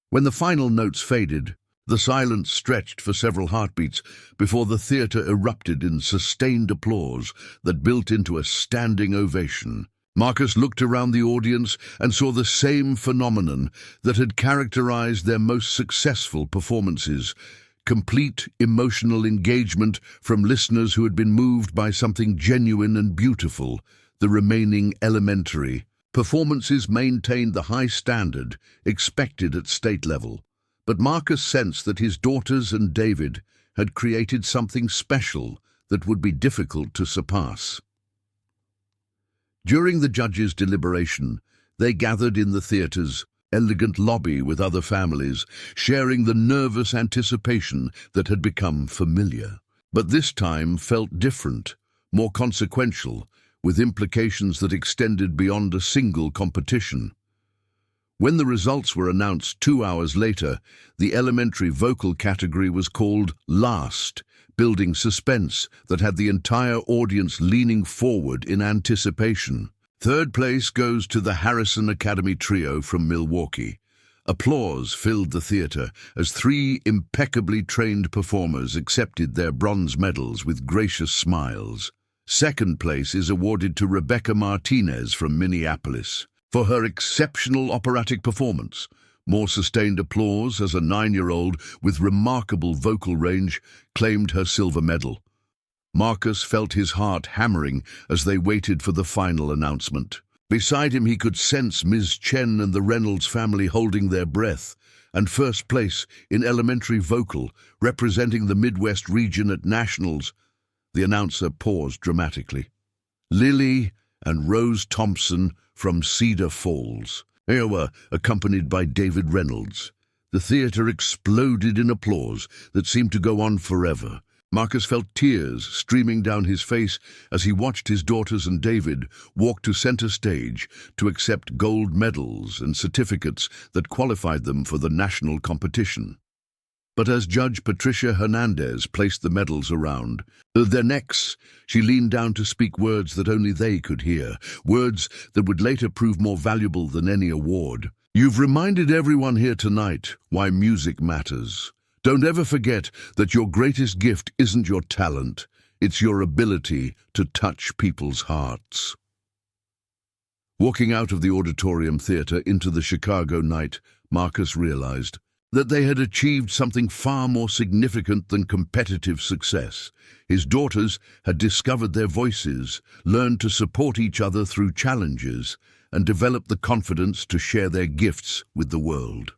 When the final notes faded, the silence stretched for several heartbeats before the theatre erupted in sustained applause that built into a standing ovation. Marcus looked around the audience and saw the same phenomenon that had characterized their most successful performances: complete emotional engagement from listeners who had been moved by something genuine and beautiful. The remaining elementary performances maintained the high standard expected at state level, but Marcus sensed that his daughters and David had created something special that would be difficult to surpass. During the judges' deliberation, they gathered in the theatre's elegant lobby with other families, sharing the nervous anticipation that had become familiar. But this time felt different, more consequential, with implications that extended beyond a single competition. When the results were announced 2 hours later, the elementary vocal category was called last, building suspense that had the entire audience leaning forward in anticipation. Third place goes to the Harrison Academy Trio from Milwaukee. Applause filled the theatre as 3 impeccably trained performers accepted their bronze medals with gracious smiles. Second place is awarded to Rebecca Martinez from Minneapolis for her exceptional operatic performance. More sustained applause as a 9-year-old with remarkable vocal range claimed her silver medal. Marcus felt his heart hammering as they waited for the final announcement. Beside him he could sense Ms. Chen and the Reynolds family holding their breath, and first place in elementary vocal, representing the Midwest region at nationals. The announcer paused dramatically. Lily and Rose Thompson from Cedar Falls, Iowa, accompanied by David Reynolds. The theater exploded in applause that seemed to go on forever. Marcus felt tears streaming down his face as he watched his daughters and David walk to center stage to accept gold medals and certificates that qualified them for the national competition. But as Judge Patricia Hernandez placed the medals around their necks, she leaned down to speak words that only they could hear, words that would later prove more valuable than any award. "You've reminded everyone here tonight why music matters. Don't ever forget that your greatest gift isn't your talent, it's your ability to touch people's hearts." Walking out of the auditorium theater into the Chicago night, Marcus realized that they had achieved something far more significant than competitive success. His daughters had discovered their voices, learned to support each other through challenges, and developed the confidence to share their gifts with the world.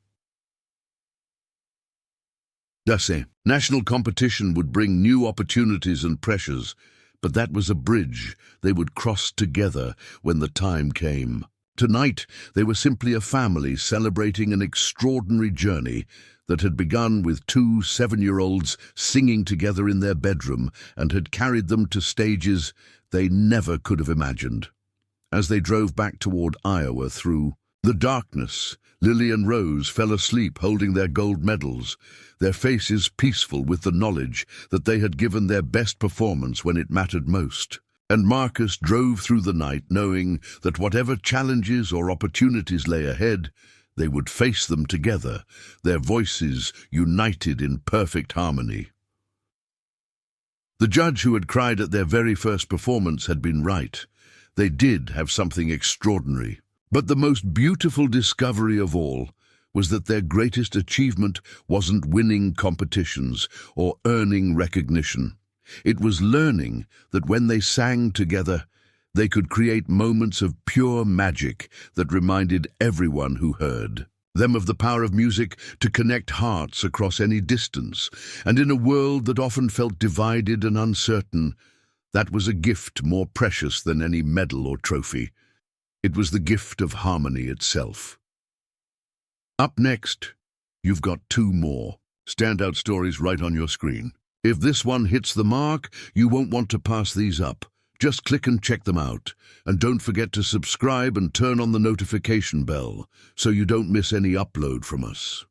National competition would bring new opportunities and pressures, but that was a bridge they would cross together when the time came. Tonight, they were simply a family celebrating an extraordinary journey that had begun with two 7-year-olds singing together in their bedroom and had carried them to stages they never could have imagined. As they drove back toward Iowa through the darkness, Lily and Rose fell asleep holding their gold medals, their faces peaceful with the knowledge that they had given their best performance when it mattered most. And Marcus drove through the night knowing that whatever challenges or opportunities lay ahead, they would face them together, their voices united in perfect harmony. The judge who had cried at their very first performance had been right. They did have something extraordinary. But the most beautiful discovery of all was that their greatest achievement wasn't winning competitions or earning recognition. It was learning that when they sang together, they could create moments of pure magic that reminded everyone who heard them of the power of music to connect hearts across any distance. And in a world that often felt divided and uncertain, that was a gift more precious than any medal or trophy. It was the gift of harmony itself. Up next, you've got two more standout stories right on your screen. If this one hits the mark, you won't want to pass these up. Just click and check them out. And don't forget to subscribe and turn on the notification bell so you don't miss any upload from us.